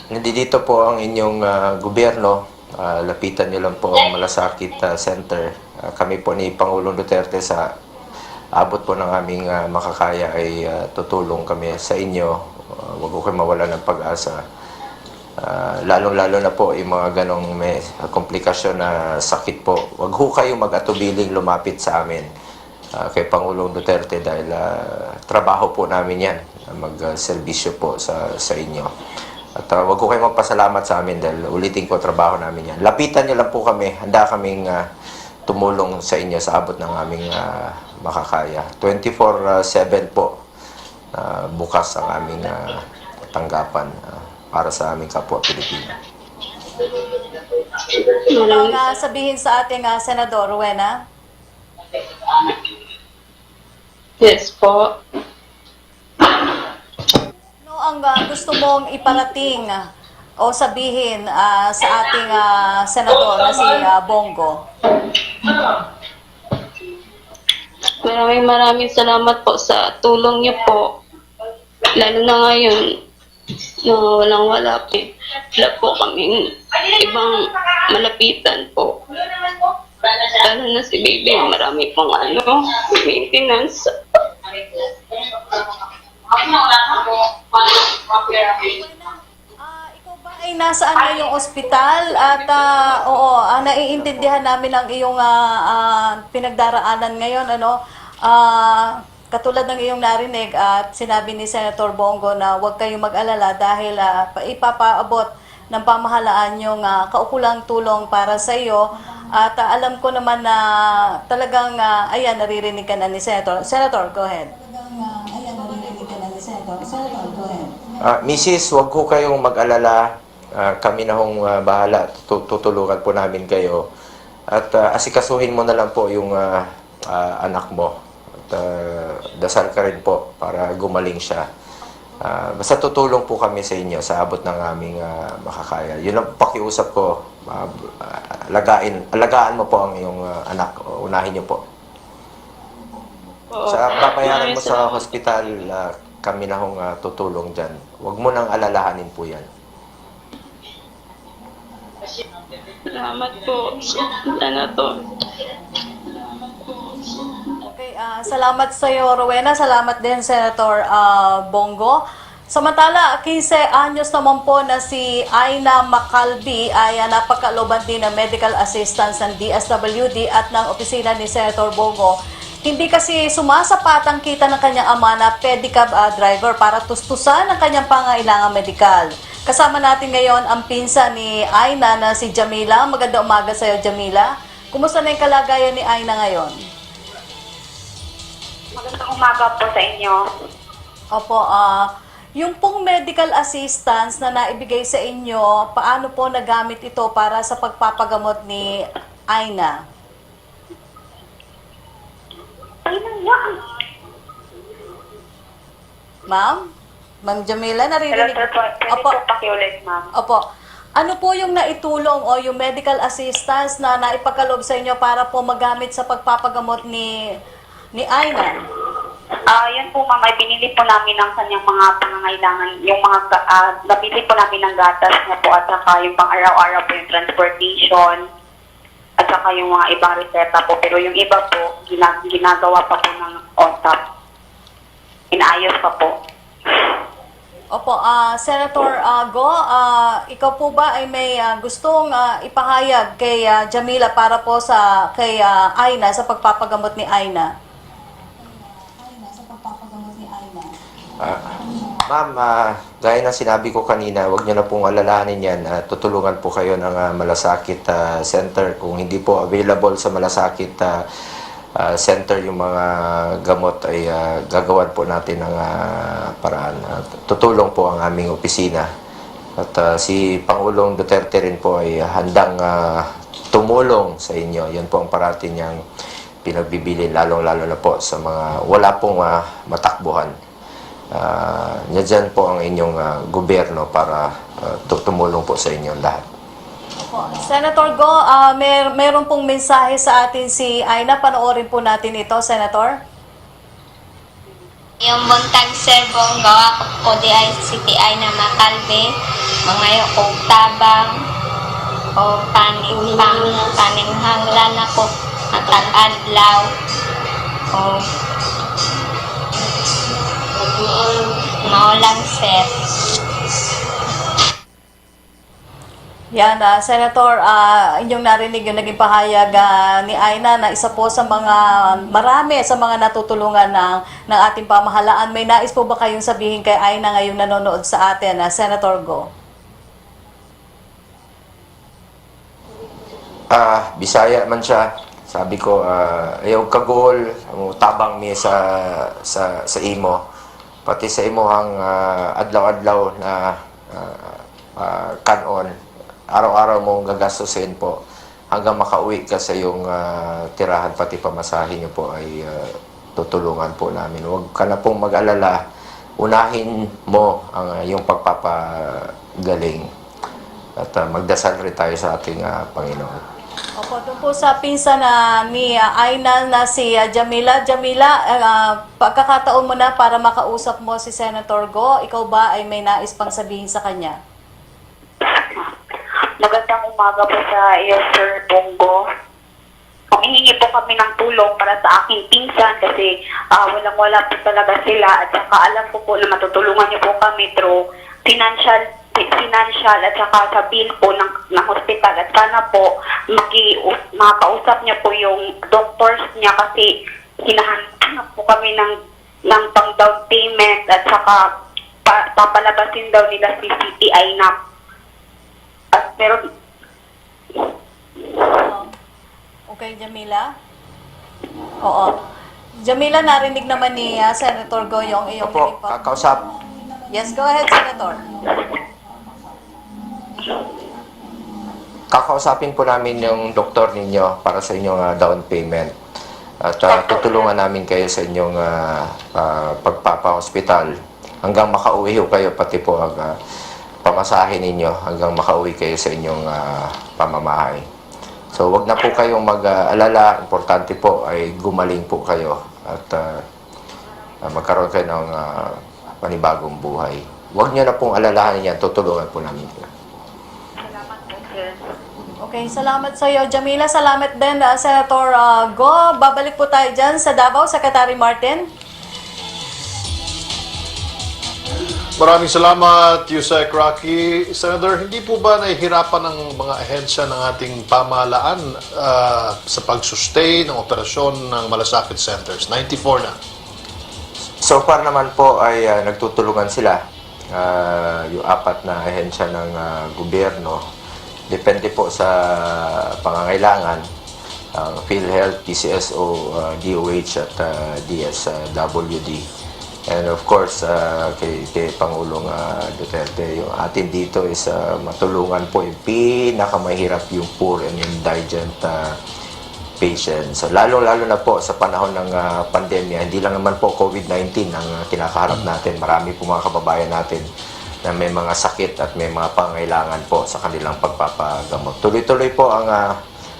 D: Nandito po ang inyong gobyerno. Lapitan nyo lang po ang Malasakit Center. Kami po ni Pangulong Duterte sa abot po ng aming makakaya ay tutulong kami sa inyo. Huwag ko kayo mawala ng pag-asa. Lalong-lalo na po yung mga ganong may komplikasyon na sakit po. Huwag ho kayo mag-atubiling lumapit sa amin kay Pangulong Duterte dahil trabaho po namin yan. Mag-serbisyo po sa inyo. At wag ko kayo magpasalamat sa amin dahil ulitin ko trabaho namin yan. Lapitan niyo lang po kami. Handa kaming tumulong sa inyo sa abot ng aming makakaya. 24/7 po bukas ang aming tanggapan para sa aming kapwa Pilipino.
B: Ang sabihin sa ating Senador Rowena?
M: Yes po.
B: Ang gusto mong iparating o sabihin sa ating senador na si Bongo?
M: Maraming salamat po sa tulong niyo po. Lalo na ngayon, walang-wala po. Wala po kaming ibang malapitan po. Lalo na si baby, marami pong maintenance.
B: Ikaw ba ay nasaan na yung ospital? At oo, naiintindihan namin ang iyong pinagdaraanan ngayon. Katulad ng iyong narinig at sinabi ni Senator Bongo na huwag kayong mag-alala dahil ipapaabot ng pamahalaan yung kaukulang tulong para sa iyo. At alam ko naman na talagang, ayan, naririnig ka na ni Senator. Senator, go ahead.
D: Mrs., huwag ko kayong mag-alala. Kami na hong bahala. Tutulungan po namin kayo. At asikasuhin mo na lang po yung anak mo. At dasal ka rin po para gumaling siya. Basta tutulong po kami sa inyo sa abot ng aming makakaya. Yun ang pakiusap ko. Alagaan mo po ang iyong anak. Unahin niyo po. Sa babayaran mo sa hospital, kami na hong tutulong dyan. Huwag mo nang alalahanin po yan.
M: Salamat po, Senator.
B: Okay, salamat sa iyo, Rowena. Salamat din, Senator Bongo. Samantala, 15 anyos naman po na si Aina Macalbi ay napagkalooban din ng medical assistance ng DSWD at ng opisina ni Senator Bongo. Hindi kasi sumasapat ang kita ng kanyang ama na pedicab driver para tustusan ang kanyang pangailangang medikal. Kasama natin ngayon ang pinsa ni Aina na si Jamila. Magandang umaga sa iyo, Jamila. Kumusta na yung kalagayan ni Aina ngayon?
H: Magandang umaga po sa inyo.
B: Opo, yung pong medical assistance na naibigay sa inyo, paano po nagamit ito para sa pagpapagamot ni Aina? Ma'am? Ma'am Jamila, naririnig?
H: Opo. Pakiulit, ma'am.
B: Opo. Ano po yung naitulong o yung medical assistance na naipagkaloob sa inyo para po magamit sa pagpapagamot ni Aina?
H: Yun po, ma'am, ay binili po namin ang kanyang mga pangangailangan, yung mga, nabili po namin ng gatas niya po at saka yung pang araw-araw po yung transportation at saka yung mga ibang reseta po. Pero yung iba po, ginagawa pa po ng on-top. Inayos pa po.
B: Opo, Senator Go, ikaw po ba ay may gustong ipahayag kay Jamila para po kay Aina sa pagpapagamot ni Aina?
D: Ma'am, gaya ng sinabi ko kanina, huwag niyo na pong alalahanin yan. Tutulungan po kayo ng Malasakit Center. Kung hindi po available sa Malasakit Center yung mga gamot ay gagawan po natin ng paraan. Tutulong po ang aming opisina. At si Pangulong Duterte rin po ay handang tumulong sa inyo. Yan po ang parati niyang pinagbibili, lalong-lalo na po sa mga wala pong matakbuhan. Dyan po ang inyong gobyerno para tumulong po sa inyong lahat.
B: Senator Go, meron pong mensahe sa atin si Aina. Panoorin po natin ito, Senator.
N: Yung buntag Sir Bongo, ako po di ay City Aina Macalbi, mga yung tabang o paninghanglan ako matag-adlaw o maulang sir.
B: Yan, Senator, inyong narinig yung naging pahayag ni Aina na isa po sa mga marami sa mga natutulungan ng ating pamahalaan. May nais po ba kayong sabihin kay Aina ngayong nanonood sa atin, Senator Go?
D: Bisaya man siya. Sabi ko, ayaw kagol, tabang mi sa imo. Pati sa imo hang adlaw-adlaw na kanon. Araw-araw mong gagastusin po hanggang makauwi ka sa iyong tirahan, pati pamasahin niyo po ay tutulungan po namin. Huwag ka na pong mag-alala. Unahin mo ang iyong pagpapagaling at magdasal rin tayo sa ating Panginoon.
B: Opo, doon po sa pinsa ni Aina na si Jamila. Jamila, pagkakataon mo na para makausap mo si Senator Go. Ikaw ba ay may nais pang sabihin sa kanya?
H: Magandang umaga po sa iyo, Sir Bongo. humihingi po kami ng tulong para sa aking pinsan kasi walang-wala po talaga sila at saka alam ko po na matutulungan niyo po kami through financial at saka sa bill po ng hospital at sana po makausap niya po yung doctors niya kasi hinahanap po kami ng pang down payment at saka papalabasin daw nila si CTI na pero
B: Okay, Jamila? Oo. Jamila, narinig naman ni Senator Go yung iyong
D: Opo,
B: report.
D: kakausap.
B: Yes, go ahead, Senator.
D: Kakausapin po namin yung doktor ninyo para sa inyong down payment. At tutulungan namin kayo sa inyong pagpapa-hospital hanggang makauwi ho kayo, pati po ang pamasahe ninyo hanggang makauwi kayo sa inyong pamamahay. So, wag na po kayong mag-alala. Importante po ay gumaling po kayo at magkaroon kayo ng panibagong buhay. Wag nyo na pong alalahanin yan. Tutulungan po namin kayo.
B: Okay, salamat sa iyo, Jamila. Salamat din, Senator Go. Babalik po tayo dyan sa Davao, Secretary Martin.
A: Maraming salamat, Yusek Rocky. Senator, hindi po ba nahihirapan ng mga ahensya ng ating pamahalaan sa pag-sustain ng operasyon ng malasakit centers? 94 na.
D: So far naman po ay nagtutulungan sila. Yung apat na ahensya ng gobyerno. Depende po sa pangangailangan. PhilHealth, PCSO, DOH at DSWD. And of course, kay Pangulong Duterte, yung atin dito is matulungan po yung pinakamahirap, yung poor and indigent patients. So, lalo-lalo na po sa panahon ng pandemya, hindi lang naman po COVID-19 ang kinakaharap natin. Marami po mga kababayan natin na may mga sakit at may mga pangailangan po sa kanilang pagpapagamot. Tuloy-tuloy po ang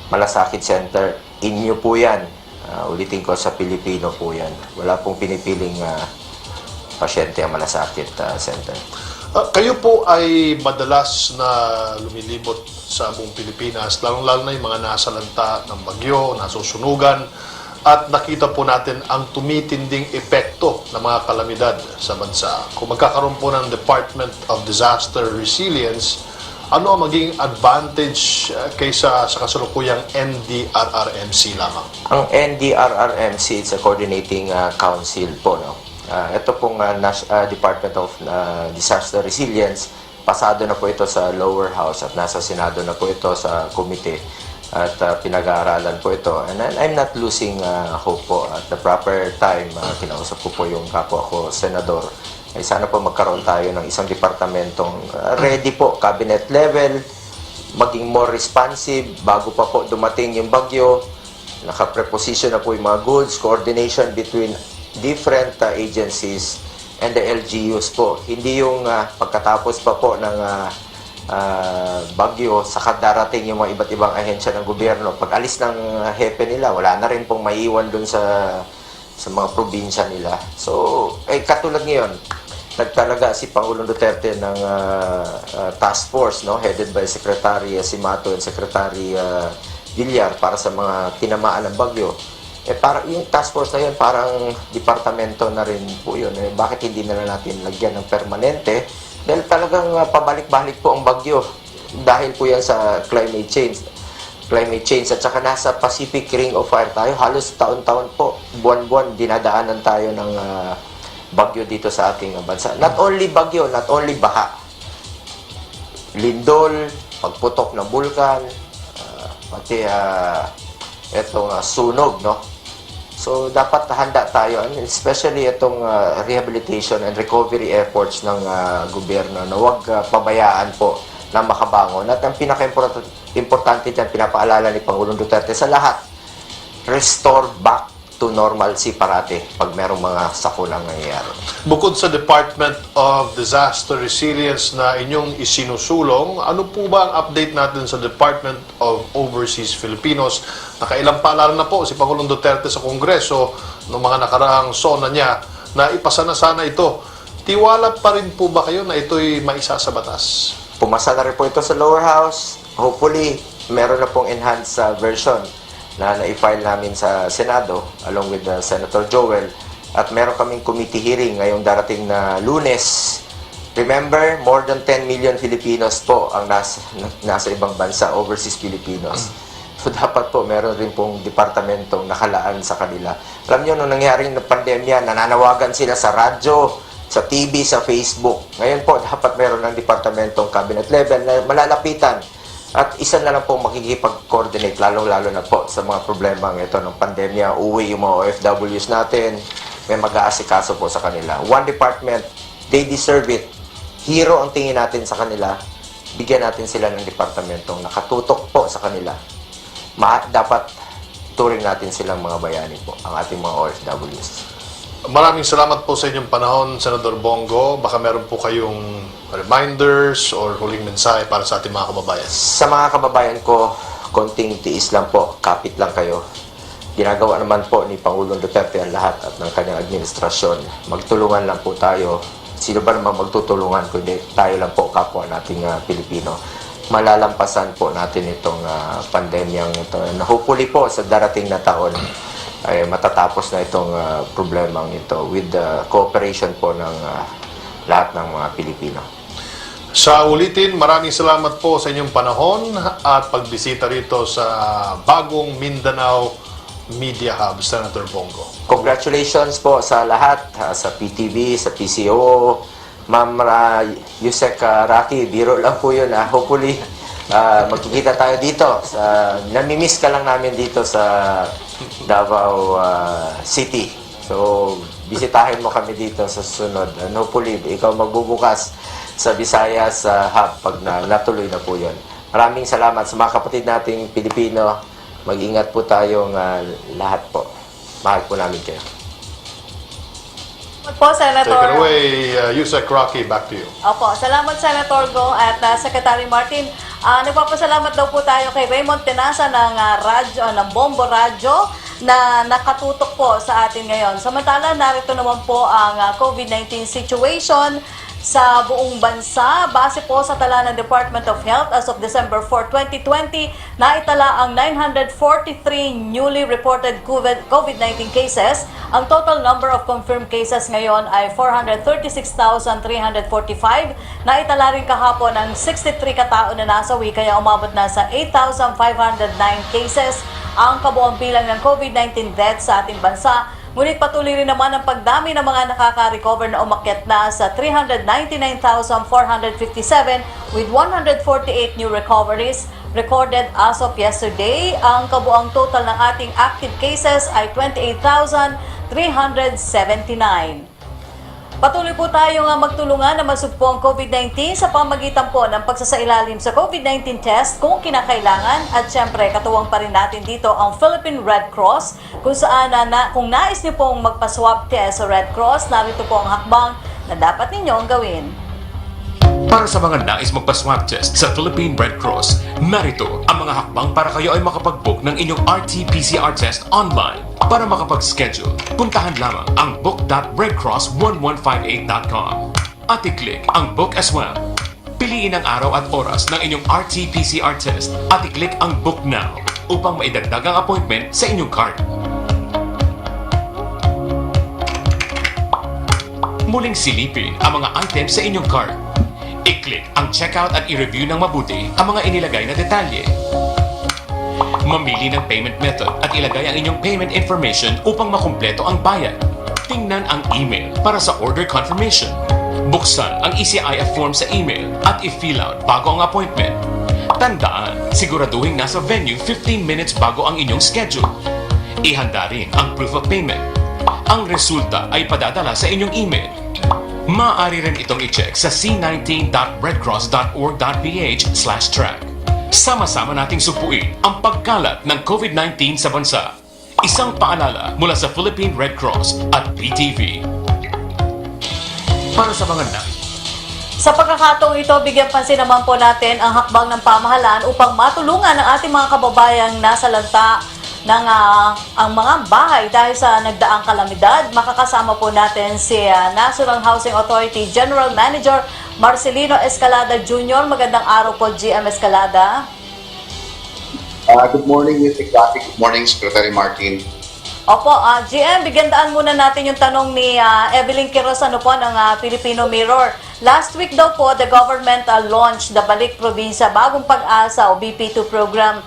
D: Malasakit Center. Inyo po yan. Ulitin ko, sa Pilipino po yan. Wala pong pinipiling pasyente ang Malasakit Center.
A: Kayo po ay madalas na lumilibot sa buong Pilipinas, lalong-lalo na yung mga nasalanta ng bagyo, nasusunugan, at nakita po natin ang tumitinding epekto ng mga kalamidad sa bansa. Kung magkakaroon po ng Department of Disaster Resilience, ano ang maging advantage kaysa sa kasalukuyang NDRRMC lamang?
D: Ang NDRRMC, it's a coordinating council po, no? Ito pong Department of Disaster Resilience, pasado na po ito sa lower house at nasa Senado na po ito sa komite at pinag-aaralan po ito. And I'm not losing hope po. At the proper time, kinausap ko po yung kapwa ko, Senador, ay sana po magkaroon tayo ng isang departamentong ready po, cabinet level, maging more responsive bago pa po dumating yung bagyo. Naka-preposition na po yung mga goods, coordination between different agencies and the LGUs po. Hindi yung pagkatapos pa po ng bagyo, saka darating yung mga iba't ibang ahensya ng gobyerno. Pag alis ng hepe nila, wala na rin pong maiwan dun sa mga probinsya nila. So, katulad ngayon, nagtalaga si Pangulong Duterte ng task force, no, headed by Secretary Simato and Secretary Villar para sa mga tinamaan ng bagyo. Para yung task force na yun, parang departamento na rin po yun. Bakit hindi na natin lagyan ng permanente? Dahil talagang pabalik-balik po ang bagyo. Dahil po yan sa climate change. At saka nasa Pacific Ring of Fire tayo. Halos taon-taon po, buwan-buwan, dinadaanan tayo ng bagyo dito sa ating bansa. Not only bagyo, not only baha. Lindol, pagputok ng bulkan, pati etong sunog, no? So, dapat handa tayo, especially itong rehabilitation and recovery efforts ng gobyerno na huwag pabayaan po na makabangon. At ang pinaka-importante dyan, pinapaalala ni Pangulong Duterte sa lahat, restore back to normalcy parate pag merong mga sakunang nangyayari.
A: Bukod sa Department of Disaster Resilience na inyong isinusulong, ano po ba ang update natin sa Department of Overseas Filipinos? Nakailang paalala na po si Pangulong Duterte sa Kongreso noong mga nakaraang SONA niya na ipasa na sana ito. Tiwala pa rin po ba kayo na ito'y maisa sa batas?
D: Pumasa na rin po ito sa lower house. Hopefully, meron na pong enhanced version. na na-file namin sa Senado along with Senator Joel, at meron kaming committee hearing ngayong darating na Lunes. Remember, more than 10 million Filipinos po ang nasa ibang bansa, overseas Filipinos. So dapat po meron rin pong departamentong nakalaan sa kanila. Alam nyo, nung nangyaring na pandemya, nananawagan sila sa radyo, sa TV, sa Facebook. Ngayon po, dapat meron ng departamentong cabinet level na malalapitan. At isa na lang po makikipag-coordinate, lalong-lalo na po sa mga problema ito ng pandemya. Uwi yung mga OFWs natin, may mag-aasikaso po sa kanila. One department, they deserve it. Hero ang tingin natin sa kanila. Bigyan natin sila ng departamentong nakatutok po sa kanila. Dapat turing natin silang mga bayani po, ang ating mga OFWs.
A: Maraming salamat po sa inyong panahon, Senador Bongo. Baka meron po kayong reminders or huling mensahe para sa ating mga kababayan.
D: Sa mga kababayan ko, konting tiis lang po, kapit lang kayo. Ginagawa naman po ni Pangulong Duterte ang lahat at ng kanyang administrasyon. Magtulungan lang po tayo. Sino ba naman magtutulungan kundi tayo lang po, kapwa nating Pilipino. Malalampasan po natin itong pandemyang ito. And hopefully po sa darating na taon ay matatapos na itong problemang ito with the cooperation po ng lahat ng mga Pilipino.
A: Sa ulitin, maraming salamat po sa inyong panahon at pagbisita rito sa bagong Mindanao Media Hub, Senator Bongo.
D: Congratulations po sa lahat, sa PTV, sa PCO, Ma'am Yusek Rocky, biro lang po yun. Hopefully, magkikita tayo dito. Namimiss ka lang namin dito sa Davao City. So, bisitahin mo kami dito sa susunod. And hopefully, ikaw magbubukas sa Visayas Hub pag natuloy na po yun. Maraming salamat sa mga kapatid nating Pilipino. Mag-ingat po tayong lahat po. Mahal po namin kayo.
B: Po, Senator.
A: Take it away, Yusek Rocky, back to you.
B: Opo, salamat Senator Go at Secretary Martin. Nagpapasalamat daw po tayo kay Raymond Tenasa ng radyo, ng Bombo Radyo na nakatutok po sa atin ngayon. Samantala, narito naman po ang COVID-19 situation sa buong bansa. Base po sa tala ng Department of Health as of December 4, 2020, naitala ang 943 newly reported COVID-19 cases. Ang total number of confirmed cases ngayon ay 436,345. Naitala rin kahapon ang 63 katao na nasawi, kaya umabot na sa 8,509 cases ang kabuang bilang ng COVID-19 deaths sa ating bansa. Ngunit patuloy rin naman ang pagdami ng mga nakaka-recover na umakyat na sa 399,457 with 148 new recoveries recorded as of yesterday. Ang kabuang total ng ating active cases ay 28,379. Patuloy po tayong magtulungan na masugpo ang COVID-19 sa pamagitan po ng pagsasailalim sa COVID-19 test kung kinakailangan, at syempre katuwang pa rin natin dito ang Philippine Red Cross kung saan kung nais niyo pong magpa-swab test sa Red Cross, narito po ang hakbang na dapat ninyong gawin.
G: Para sa mga nais magpa-swab test sa Philippine Red Cross, narito ang mga hakbang para kayo ay makapag-book ng inyong RT-PCR test online. Para makapag-schedule, puntahan lamang ang book.redcross1158.com at i-click ang Book as Well. Piliin ang araw at oras ng inyong RT-PCR test at i-click ang Book Now upang maidagdag ang appointment sa inyong card. Muling silipin ang mga items sa inyong card. I-click ang checkout at i-review ng mabuti ang mga inilagay na detalye. Mamili ng payment method at ilagay ang inyong payment information upang makumpleto ang bayad. Tingnan ang email para sa order confirmation. Buksan ang ECIF form sa email at i-fill out bago ang appointment. Tandaan, siguraduhin nasa venue 15 minutes bago ang inyong schedule. Ihanda rin ang proof of payment. Ang resulta ay padadala sa inyong email. Maaari rin itong i-check sa c19.redcross.org.ph/track. Sama-sama nating supuin ang pagkalat ng COVID-19 sa bansa. Isang paalala mula sa Philippine Red Cross at PTV. Para sa mga
B: Sa pagkakataong ito, bigyan pansin naman po natin ang hakbang ng pamahalaan upang matulungan ang ating mga kababayang nasa lanta ng ang mga bahay dahil sa nagdaang kalamidad. Makakasama po natin si National Housing Authority General Manager Marcelino Escalada Jr. Magandang araw po, GM Escalada.
O: Good morning, Mr. Classic. Good morning, Secretary Martin.
B: Opo, GM, bigandaan muna natin yung tanong ni Evelyn Quiroz po ng Filipino Mirror. Last week daw po, the government launched the Balik Probinsya Bagong Pag-asa o BP2 program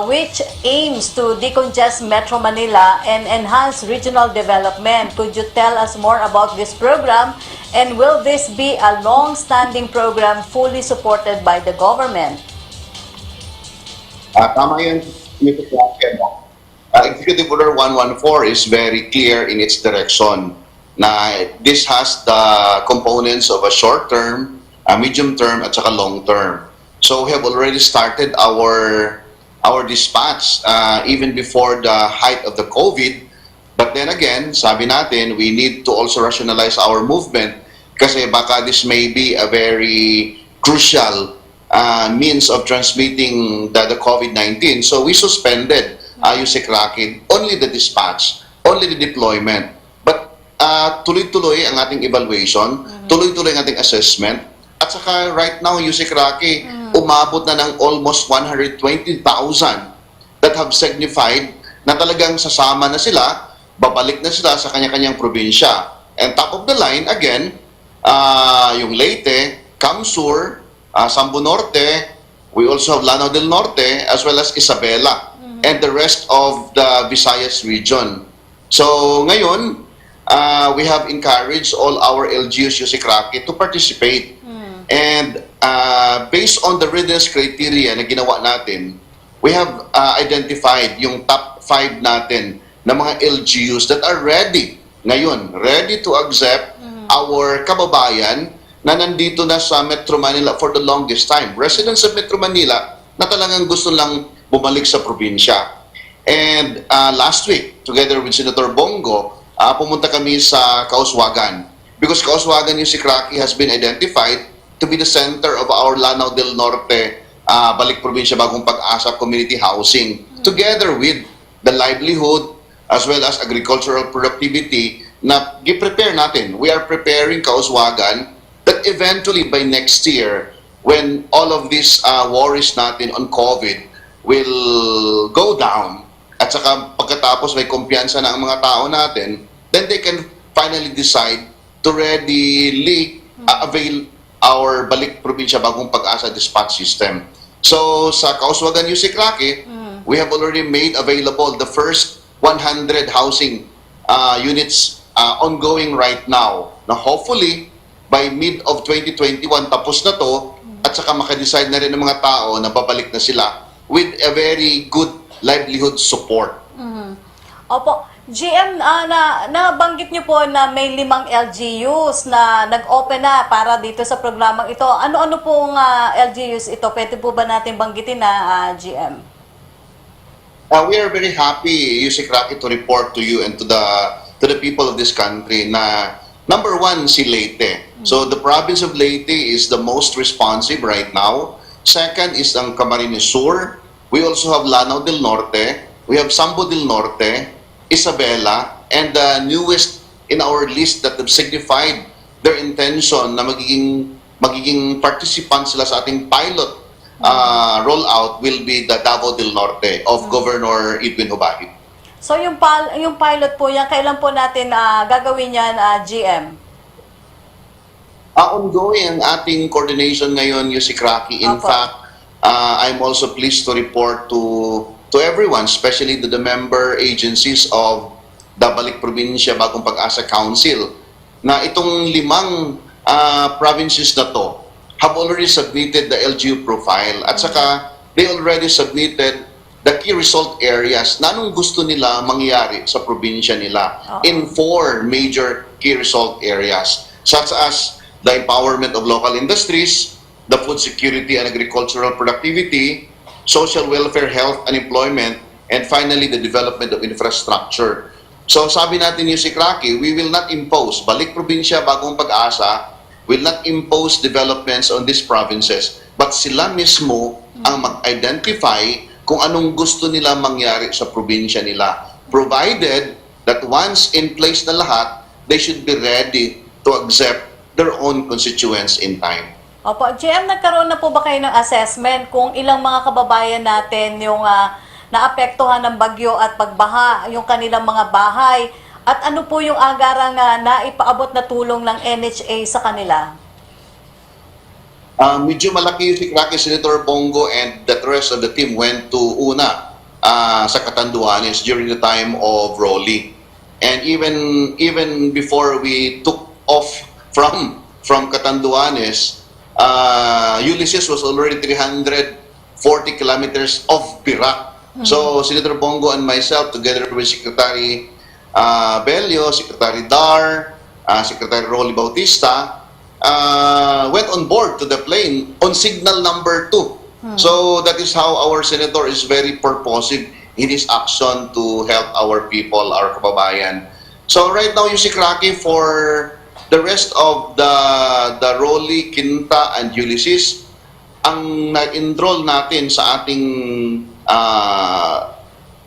B: which aims to decongest Metro Manila and enhance regional development. Could you tell us more about this program? And will this be a long-standing program fully supported by the government?
O: Tama yun, Mr. Classic. Executive Order 114 is very clear in its direction na this has the components of a short term, a medium term, at saka long term. So we have already started our dispatch even before the height of the COVID. But then again, sabi natin, we need to also rationalize our movement kasi baka this may be a very crucial means of transmitting the COVID-19. So we suspended Yusek Rakin, only the dispatch, only the deployment. But tuloy-tuloy ang ating evaluation, tuloy-tuloy ang ating assessment. At saka right now, Yusek Raki, umabot na ng almost 120,000 that have signified na talagang sasama na sila, babalik na sila sa kanya-kanyang probinsya. And top of the line, again, yung Leyte, Camsur, Sambu Norte, we also have Lanao del Norte, as well as Isabela, and the rest of the Visayas region. So ngayon, we have encouraged all our LGUs Yusek Raki to participate. And based on the readiness criteria na ginawa natin, we have identified yung top 5 natin na mga LGUs that are ready ngayon, ready to accept our kababayan na nandito na sa Metro Manila for the longest time. Residents of Metro Manila na talagang gusto lang bumalik sa probinsya. And last week, together with Senator Bongo, pumunta kami sa Kauswagan. Because Kauswagan Yusek Raki has been identified to be the center of our Lanao del Norte Balik Probinsya Bagong Pag-asa community housing, together with the livelihood as well as agricultural productivity na gi-prepare natin. We are preparing Kauswagan that eventually by next year, when all of these worries natin on COVID will go down, at saka pagkatapos may kumpiyansa na ang mga tao natin, then they can finally decide to readily avail our Balik Probinsya Bagong Pag-asa dispatch system. So sa Kauswagan Yusek Raki, we have already made available the first 100 housing units ongoing right now. Now hopefully, by mid of 2021, tapos na to, at saka makadecide na rin ng mga tao na babalik na sila with a very good livelihood support.
B: Opo. GM, nabanggit niyo po na may 5 LGUs na nag-open na para dito sa programang ito. Ano-ano pong LGUs ito? Pwede po ba natin banggitin na GM?
O: We are very happy, Yusek Raki, to report to you and to the people of this country na number 1, si Leyte. So the province of Leyte is the most responsive right now. Second is ang Camarines Sur. We also have Lanao del Norte. We have Sambu del Norte, Isabela, and the newest in our list that have signified their intention na magiging participants sila sa ating pilot rollout will be the Davao del Norte of Governor Edwin Hubahid.
B: So yung pilot po yan, kailan po natin gagawin yan, GM?
O: Ongoing ang ating coordination ngayon, Yusek Raki. In fact, I'm also pleased to report to everyone, especially to the member agencies of the Balik Probinsya Bagong Pag-asa Council, na itong 5 provinces na to have already submitted the LGU profile at saka they already submitted the key result areas na anong gusto nila mangyari sa probinsya nila in 4 major key result areas, such as the empowerment of local industries, the food security and agricultural productivity, social welfare, health and employment, and finally the development of infrastructure. So sabi natin Yusek Raki, we will not impose, Balik Probinsya Bagong Pag-asa will not impose developments on these provinces, but sila mismo ang mag-identify kung anong gusto nila mangyari sa probinsya nila, provided that once in place na lahat, they should be ready to accept their own constituents in time.
B: Opo, GM, nagkaroon na po ba kayo ng assessment kung ilang mga kababayan natin yung naapektuhan ng bagyo at pagbaha, yung kanilang mga bahay, at ano po yung agarang naipaabot na tulong ng NHA sa kanila?
O: Medyo malaki yung sikrake, Senator Bongo and the rest of the team went to sa Catanduanes during the time of Rolly. And even before we took off from Catanduanes, Ulysses was already 340 kilometers off Pirac. So Senator Bongo and myself, together with Secretary Bello, Secretary Dar, Secretary Rolly Bautista, went on board to the plane on signal number 2. So that is how our senator is very purposive in his action to help our people, our kababayan. So right now, yung sikrake for the rest of the Rolly, Quinta, and Ulysses, ang na-enroll natin sa ating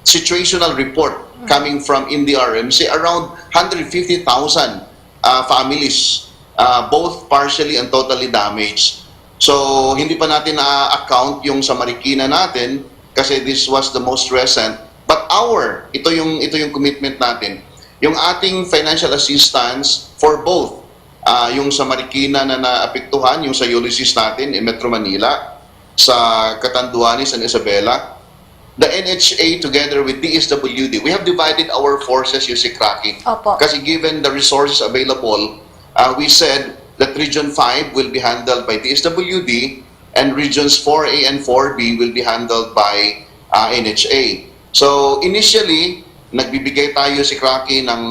O: situational report coming from NDRMC, around 150,000 families, both partially and totally damaged. So, hindi pa natin na-account yung sa Marikina natin kasi this was the most recent. But ito yung commitment natin. Yung ating financial assistance for both, yung sa Marikina na naapektuhan, yung sa Ulysses natin in Metro Manila, sa Catanduanes and Isabela, the NHA together with DSWD, we have divided our forces, yung sikrake. Kasi given the resources available, we said that Region 5 will be handled by DSWD and Regions 4A and 4B will be handled by NHA. So initially, nagbibigay tayo si Kraki ng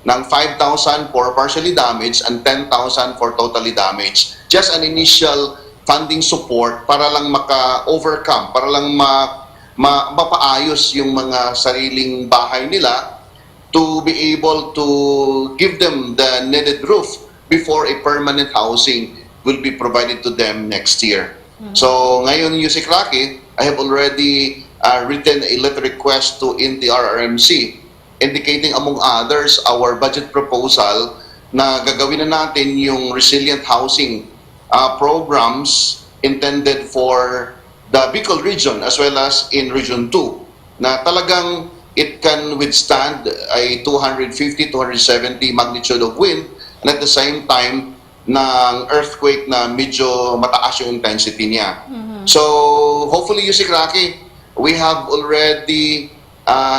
O: 5,000 for partially damaged and 10,000 for totally damaged. Just an initial funding support para lang maka-overcome, para lang mapaayos yung mga sariling bahay nila to be able to give them the needed roof before a permanent housing will be provided to them next year. So ngayon yung sikrake, I have already written a letter request to NDRRMC indicating among others our budget proposal na gagawin na natin yung resilient housing programs intended for the Bicol region as well as in Region 2 na talagang it can withstand a 250-270 magnitude of wind and at the same time ng earthquake na medyo mataas yung intensity niya. So hopefully yung sikrake, we have already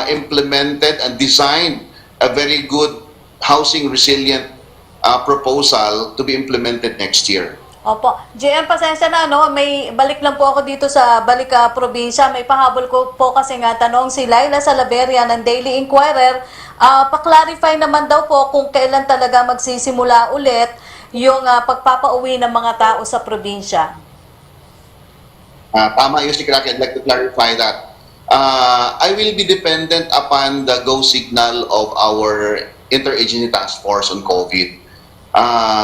O: implemented and designed a very good housing resilient proposal to be implemented next year.
B: Opo. JM, pasensya na, no? May balik lang po ako dito sa probinsya. May pahabol ko po kasi nga tanong si Laila Salaveria ng Daily Inquirer. Pa-clarify naman daw po kung kailan talaga magsisimula ulit yung pagpapauwi ng mga tao sa probinsya.
O: Tama yung si Kraki. I'd like to clarify that. I will be dependent upon the go signal of our interagency task force on COVID.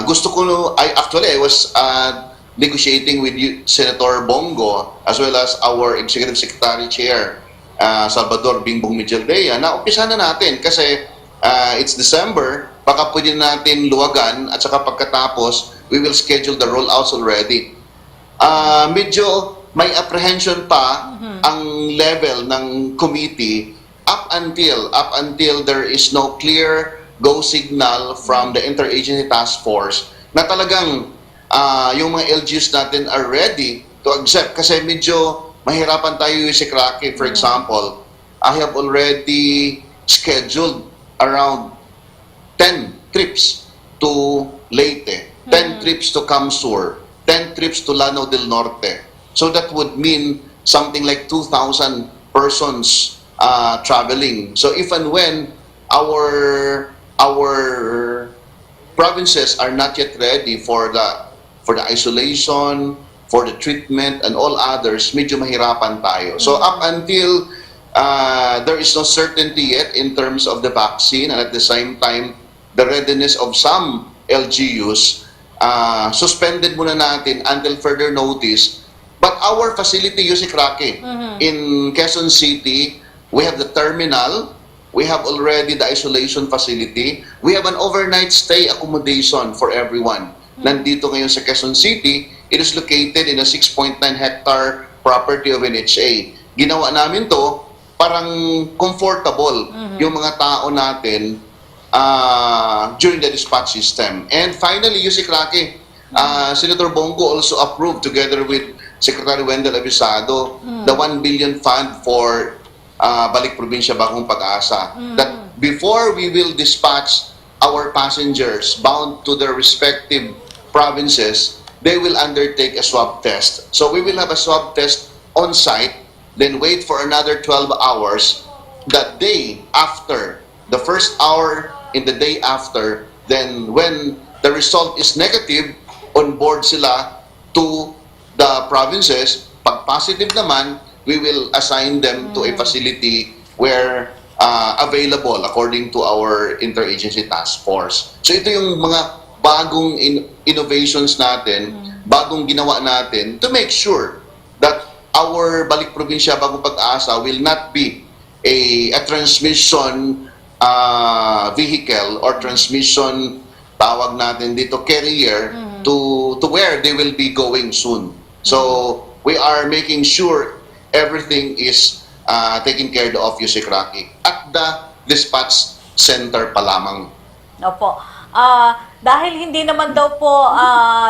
O: Gusto ko, I was negotiating with Senator Bongo as well as our Executive Secretary Chair, Salvador Bingbong Mijaldea, na umpisa na natin kasi it's December, baka pwede natin luwagan at saka pagkatapos, we will schedule the rollouts already. Medyo may apprehension pa ang level ng committee up until there is no clear go signal from the interagency task force na talagang yung mga LGUs natin are ready to accept kasi medyo mahirapan tayo yung sikrake. For example, I have already scheduled around 10 trips to Leyte, 10 trips to Camsur, 10 trips to Lanao del Norte. So that would mean something like 2,000 persons traveling. So if and when our provinces are not yet ready for the isolation, for the treatment, and all others, medyo mahirapan tayo. So up until there is no certainty yet in terms of the vaccine, and at the same time, the readiness of some LGUs, suspended muna natin until further notice. But our facility, yung sikrake, in Quezon City, we have the terminal, we have already the isolation facility. We have an overnight stay accommodation for everyone. nandito ngayon sa Quezon City. It is located in a 6.9 hectare property of NHA. Ginawa namin to parang comfortable yung mga tao natin during the dispatch system. And finally, Yusik Roque, Senator Bongo also approved together with Secretary Wendell Avisado the 1 billion fund for Balik Probinsya Bagong Pag-asa. That before we will dispatch our passengers bound to their respective provinces, they will undertake a swab test. So we will have a swab test on site, then wait for another 12 hours. The day after, the first hour in the day after, then when the result is negative, on board sila to the provinces. Pag positive naman, we will assign them to a facility where available according to our interagency task force. So ito yung mga bagong innovations natin, bagong ginawa natin to make sure that our Balik Probinsya Bagong Pag-asa will not be a transmission vehicle or transmission, tawag natin dito, carrier to where they will be going soon. So we are making sure everything is taken care of, Yusik Roque, at the dispatch center pa lamang.
B: Opo. Dahil hindi naman daw po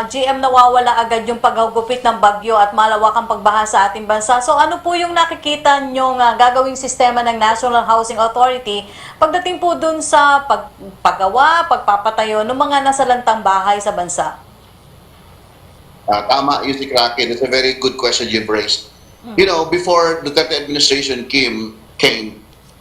B: GM nawawala agad yung paghugupit ng bagyo at malawakang pagbaha sa ating bansa. So ano po yung nakikita nyong gagawing sistema ng National Housing Authority pagdating po dun sa paggawa, pagpapatayo ng mga nasalantang bahay sa bansa?
O: Tama, Yusik Roque. That's a very good question you raised. You know, before the Duterte administration came,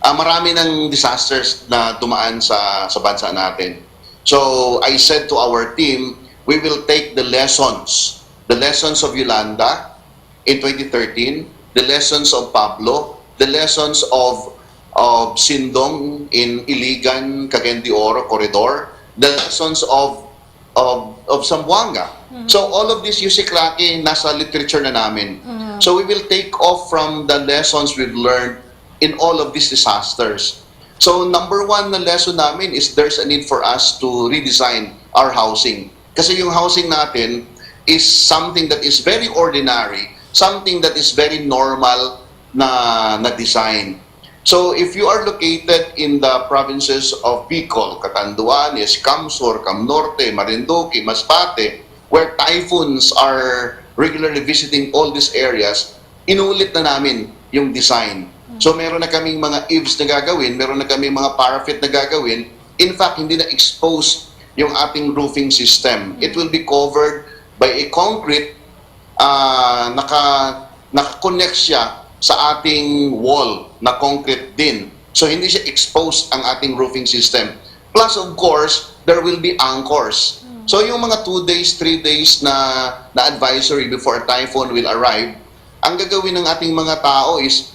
O: marami ng disasters na dumaan sa bansa natin. So I said to our team, we will take the lessons of Yolanda in 2013, the lessons of Pablo, the lessons of Sindong in Iligan, Cagayan de Oro corridor, the lessons of Zamboanga. So all of this, Yusik Roque, nasa literature na namin. So we will take off from the lessons we've learned in all of these disasters. So number one na lesson namin is there's a need for us to redesign our housing. Kasi yung housing natin is something that is very ordinary, something that is very normal na design. So if you are located in the provinces of Bicol, Catanduanes, Camsor, Camnorte, Marinduque, Masbate, where typhoons are regularly visiting all these areas, inulit na namin yung design. So meron na kaming mga eaves na gagawin, meron na kaming mga parapet na gagawin. In fact, hindi na expose yung ating roofing system. It will be covered by a concrete, naka-connect siya sa ating wall na concrete din. So hindi siya exposed ang ating roofing system. Plus, of course, there will be anchors. So yung mga 2 days, 3 days na advisory before a typhoon will arrive, ang gagawin ng ating mga tao is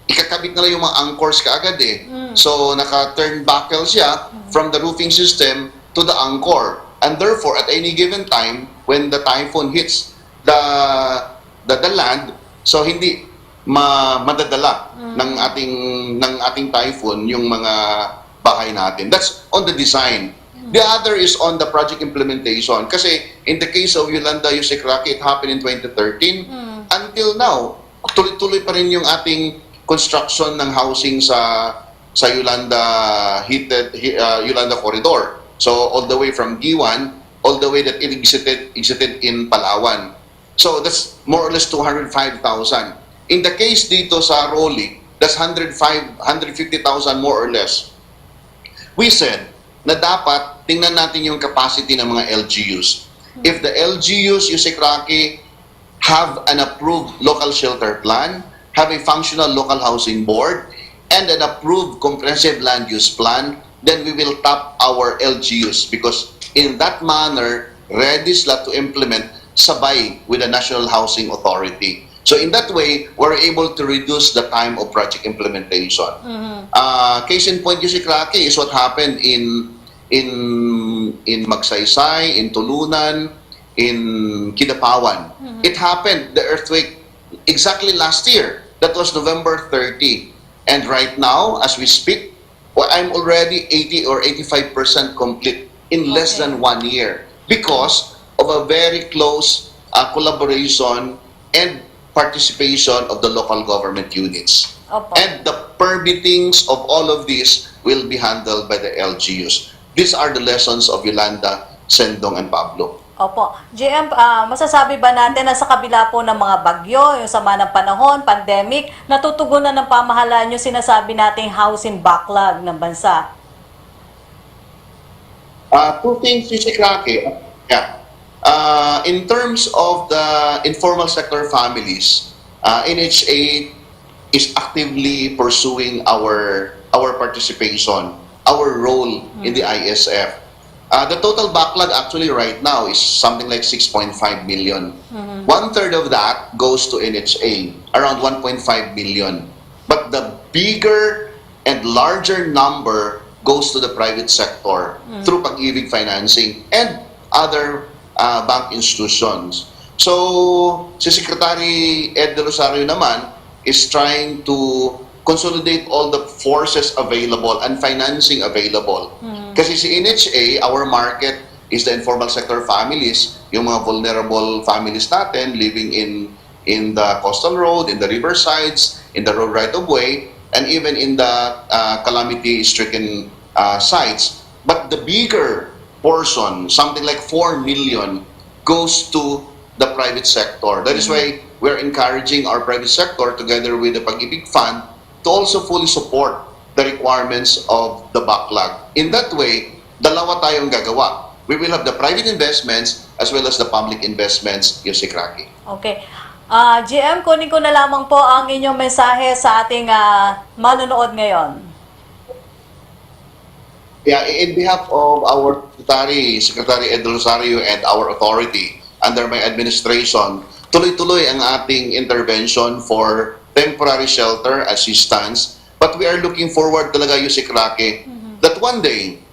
O: ikakabit na lang yung mga anchors kaagad eh. So naka-turn buckle siya from the roofing system to the anchor. And therefore, at any given time, when the typhoon hits the land, so hindi madadala ng ating typhoon yung mga bahay natin. That's on the design. The other is on the project implementation. Kasi in the case of Yolanda, Yusik Roque, it happened in 2013. Until now, tuloy-tuloy pa rin yung ating construction ng housing sa Yolanda Yolanda corridor. So all the way from G1, all the way that it exited in Palawan. So that's more or less 205,000. In the case dito sa Roli, that's 150,000 more or less. We said na dapat tingnan natin yung capacity ng mga LGUs. If the LGUs, Yusik Roque, have an approved local shelter plan, have a functional local housing board, and an approved comprehensive land use plan, then we will tap our LGUs because in that manner, ready sila to implement sabay with the National Housing Authority. So in that way, we're able to reduce the time of project implementation. Case in point, Yusik Roque, is what happened in Magsaysay, in Tulunan, in Kidapawan. It happened, the earthquake, exactly last year. That was November 30. And right now, as we speak, I'm already 80 or 85% complete in less than 1 year. Because of a very close collaboration and participation of the local government units.
B: Opo.
O: And the permittings of all of this will be handled by the LGUs. These are the lessons of Yolanda, Sendong, and Pablo.
B: Opo. GM, masasabi ba natin na sa kabila po ng mga bagyo, yung sama ng panahon, pandemic, natutugunan ng pamahalaan yung sinasabi nating housing backlog ng bansa?
O: Two things, Sisi Krake. Yeah. In terms of the informal sector families, NHA is actively pursuing our participation, our role in the ISF. The total backlog actually right now is something like 6.5 million. One-third of that goes to NHA, around 1.5 million. But the bigger and larger number goes to the private sector through Pag-ibig financing and other bank institutions. So, si Secretary Ed De Rosario naman is trying to consolidate all the forces available and financing available. Kasi si NHA, our market is the informal sector families, yung mga vulnerable families natin living in the coastal road, in the riversides, in the road right-of-way, and even in the calamity-stricken sites. But the bigger portion, something like 4 million, goes to the private sector. That is why we're encouraging our private sector together with the Pag-ibig Fund to also fully support the requirements of the backlog. In that way, dalawa tayong gagawa. We will have the private investments as well as the public investments, Yossi Krake.
B: Okay. GM, kunin ko na lamang po ang inyong mensahe sa ating manonood ngayon.
O: Yeah, in behalf of our Secretary Ed De Rosario, and our authority under my administration, tuloy-tuloy ang ating intervention for temporary shelter assistance. But we are looking forward talaga, Yossi Krake, that one day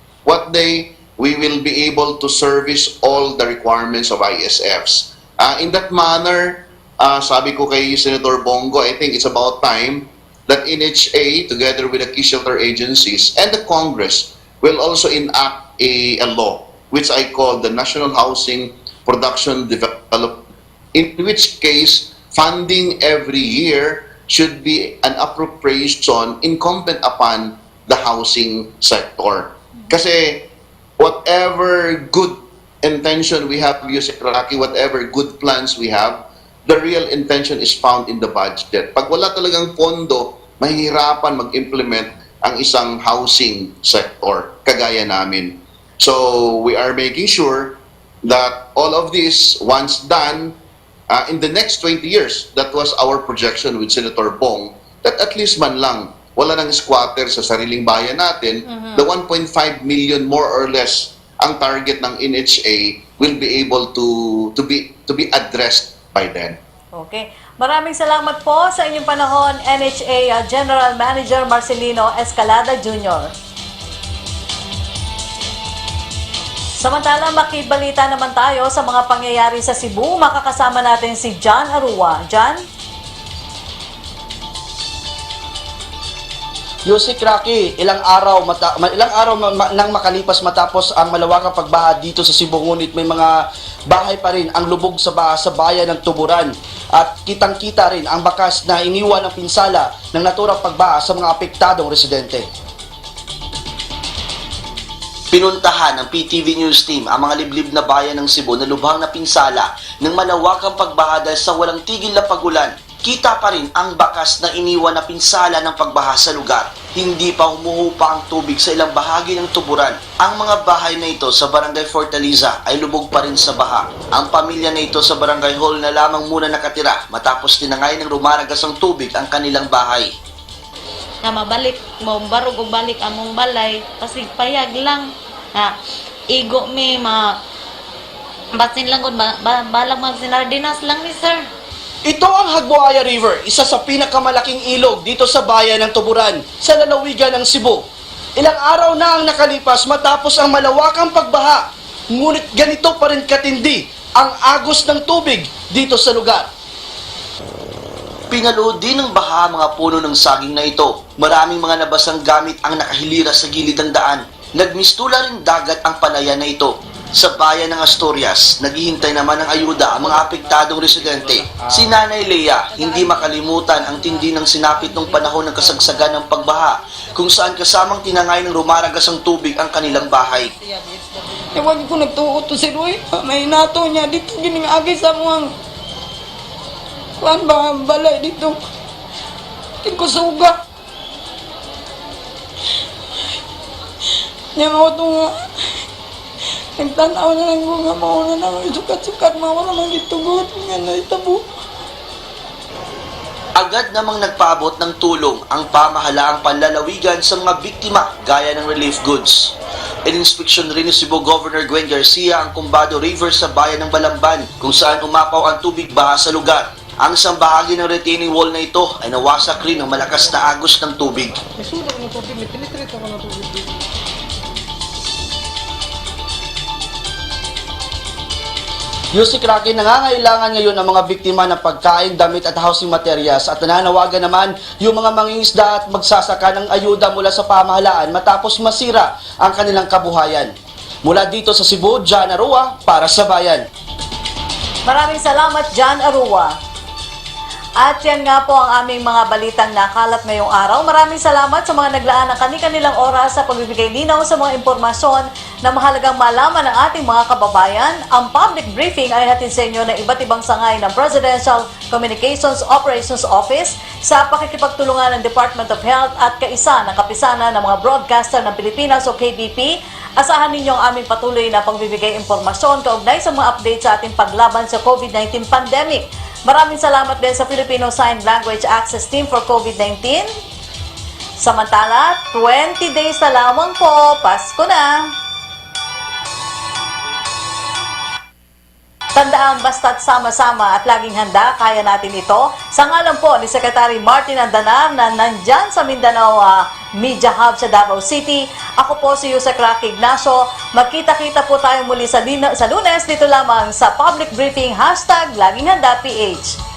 O: we will be able to service all the requirements of ISFs. In that manner, sabi ko kay Senator Bongo, I think it's about time that NHA, together with the key shelter agencies and the Congress, will also enact a law, which I call the National Housing Production Development, in which case funding every year should be an appropriation incumbent upon the housing sector. Kasi whatever good intention we have, Yossi Krake, whatever good plans we have, the real intention is found in the budget. Pag wala talagang pondo, mahihirapan mag-implement ang isang housing sector, kagaya namin. So we are making sure that all of this, once done, in the next 20 years, that was our projection with Senator Bong, that at least man lang, wala nang squatter sa sariling bayan natin, the 1.5 million more or less ang target ng NHA will be able to be addressed by then.
B: Okay. Maraming salamat po sa inyong panahon, NHA General Manager Marcelino Escalada Jr. Samantala, makibalita naman tayo sa mga pangyayari sa Cebu. Makakasama natin si John Arua. John?
P: Yossi Krake, ilang araw nang makalipas matapos ang malawakang pagbaha dito sa Cebu, ngunit may mga bahay pa rin ang lubog sa baha sa bayan ng Tuburan at kitang-kita rin ang bakas na iniwan ng pinsala ng naturang pagbaha sa mga apektadong residente. Pinuntahan ng PTV News Team ang mga liblib na bayan ng Cebu na lubhang na pinsala ng malawakang pagbaha dahil sa walang tigil na pagulan. Kita pa rin ang bakas na iniwan na pinsala ng pagbaha sa lugar. Hindi pa humuhupa ang tubig sa ilang bahagi ng Tuburan. Ang mga bahay na ito sa Barangay Fortaleza ay lubog pa rin sa baha. Ang pamilya na ito sa Barangay Hall na lamang muna nakatira matapos tinangay ng rumaragas ang tubig ang kanilang bahay.
Q: Na mabalik mo barog og balik among balay kasi payag lang na igo mi basin lang gud balag mag sinardinas lang ni sir.
P: Ito ang Hagbuaya River, isa sa pinakamalaking ilog dito sa bayan ng Tuburan, sa lalawigan ng Cebu. Ilang araw na ang nakalipas matapos ang malawakang pagbaha, ngunit ganito pa rin katindi ang agos ng tubig dito sa lugar. Pinalood din ng baha mga puno ng saging na ito. Maraming mga nabasang gamit ang nakahilira sa gilid ng daan. Nagmistula ring dagat ang palayan na ito. Sa bayan ng Asturias, naghihintay naman ng ayuda ang mga apektadong residente. Si Nanay Lea, hindi makalimutan ang tindi ng sinapit ng panahon ng kasagsagan ng pagbaha, kung saan kasamang tinangay ng rumaragas ang tubig ang kanilang bahay.
R: Ewan ko nagtuot to si Roy. May nato niya dito giningagi sa mga kuan ba balay dito. Tingkusuga. Niya mo ito nga. Nagtanaw na lang mga mauna na sukat-sukat mawala nang itugot nga na itabo.
P: Agad namang nagpaabot ng tulong ang pamahalaang panlalawigan sa mga biktima gaya ng relief goods. Ininspeksyon rin ni Cebu Governor Gwen Garcia ang Combado River sa bayan ng Balamban kung saan umapaw ang tubig baha sa lugar. Ang isang bahagi ng retaining wall na ito ay nawasak rin ng malakas na agos ng tubig. Yusik Rocky, nangangailangan ngayon ang mga biktima ng pagkain, damit at housing materials at nananawagan naman yung mga mangingisda at magsasaka ng ayuda mula sa pamahalaan matapos masira ang kanilang kabuhayan. Mula dito sa Cebu, John Arua para sa Bayan.
B: Maraming salamat, John Arua. At yan nga po ang aming mga balitang nakalap ngayong araw. Maraming salamat sa mga naglaan ng kani-kanilang oras sa pagbibigay linaw sa mga impormasyon na mahalagang malaman ng ating mga kababayan. Ang public briefing ay hatid sa inyo ng iba't ibang sangay ng Presidential Communications Operations Office sa pakikipagtulungan ng Department of Health at kaisa ng kapisanan ng mga broadcaster ng Pilipinas o KBP. Asahan ninyo ang aming patuloy na pagbibigay impormasyon kaugnay sa mga update sa ating paglaban sa COVID-19 pandemic. Maraming salamat din sa Filipino Sign Language Access Team for COVID-19. Samantala, 20 days na lamang po, Pasko na! Tandaan, basta't sama-sama at laging handa, kaya natin ito. Sa ngalan po ni Secretary Martin Andanar na nandyan sa Mindanao Media Hub sa Davao City. Ako po si Yusek Rocky Ignacio. Magkita-kita po tayo muli sa Lunes dito lamang sa Public Briefing #LagingHandaPH.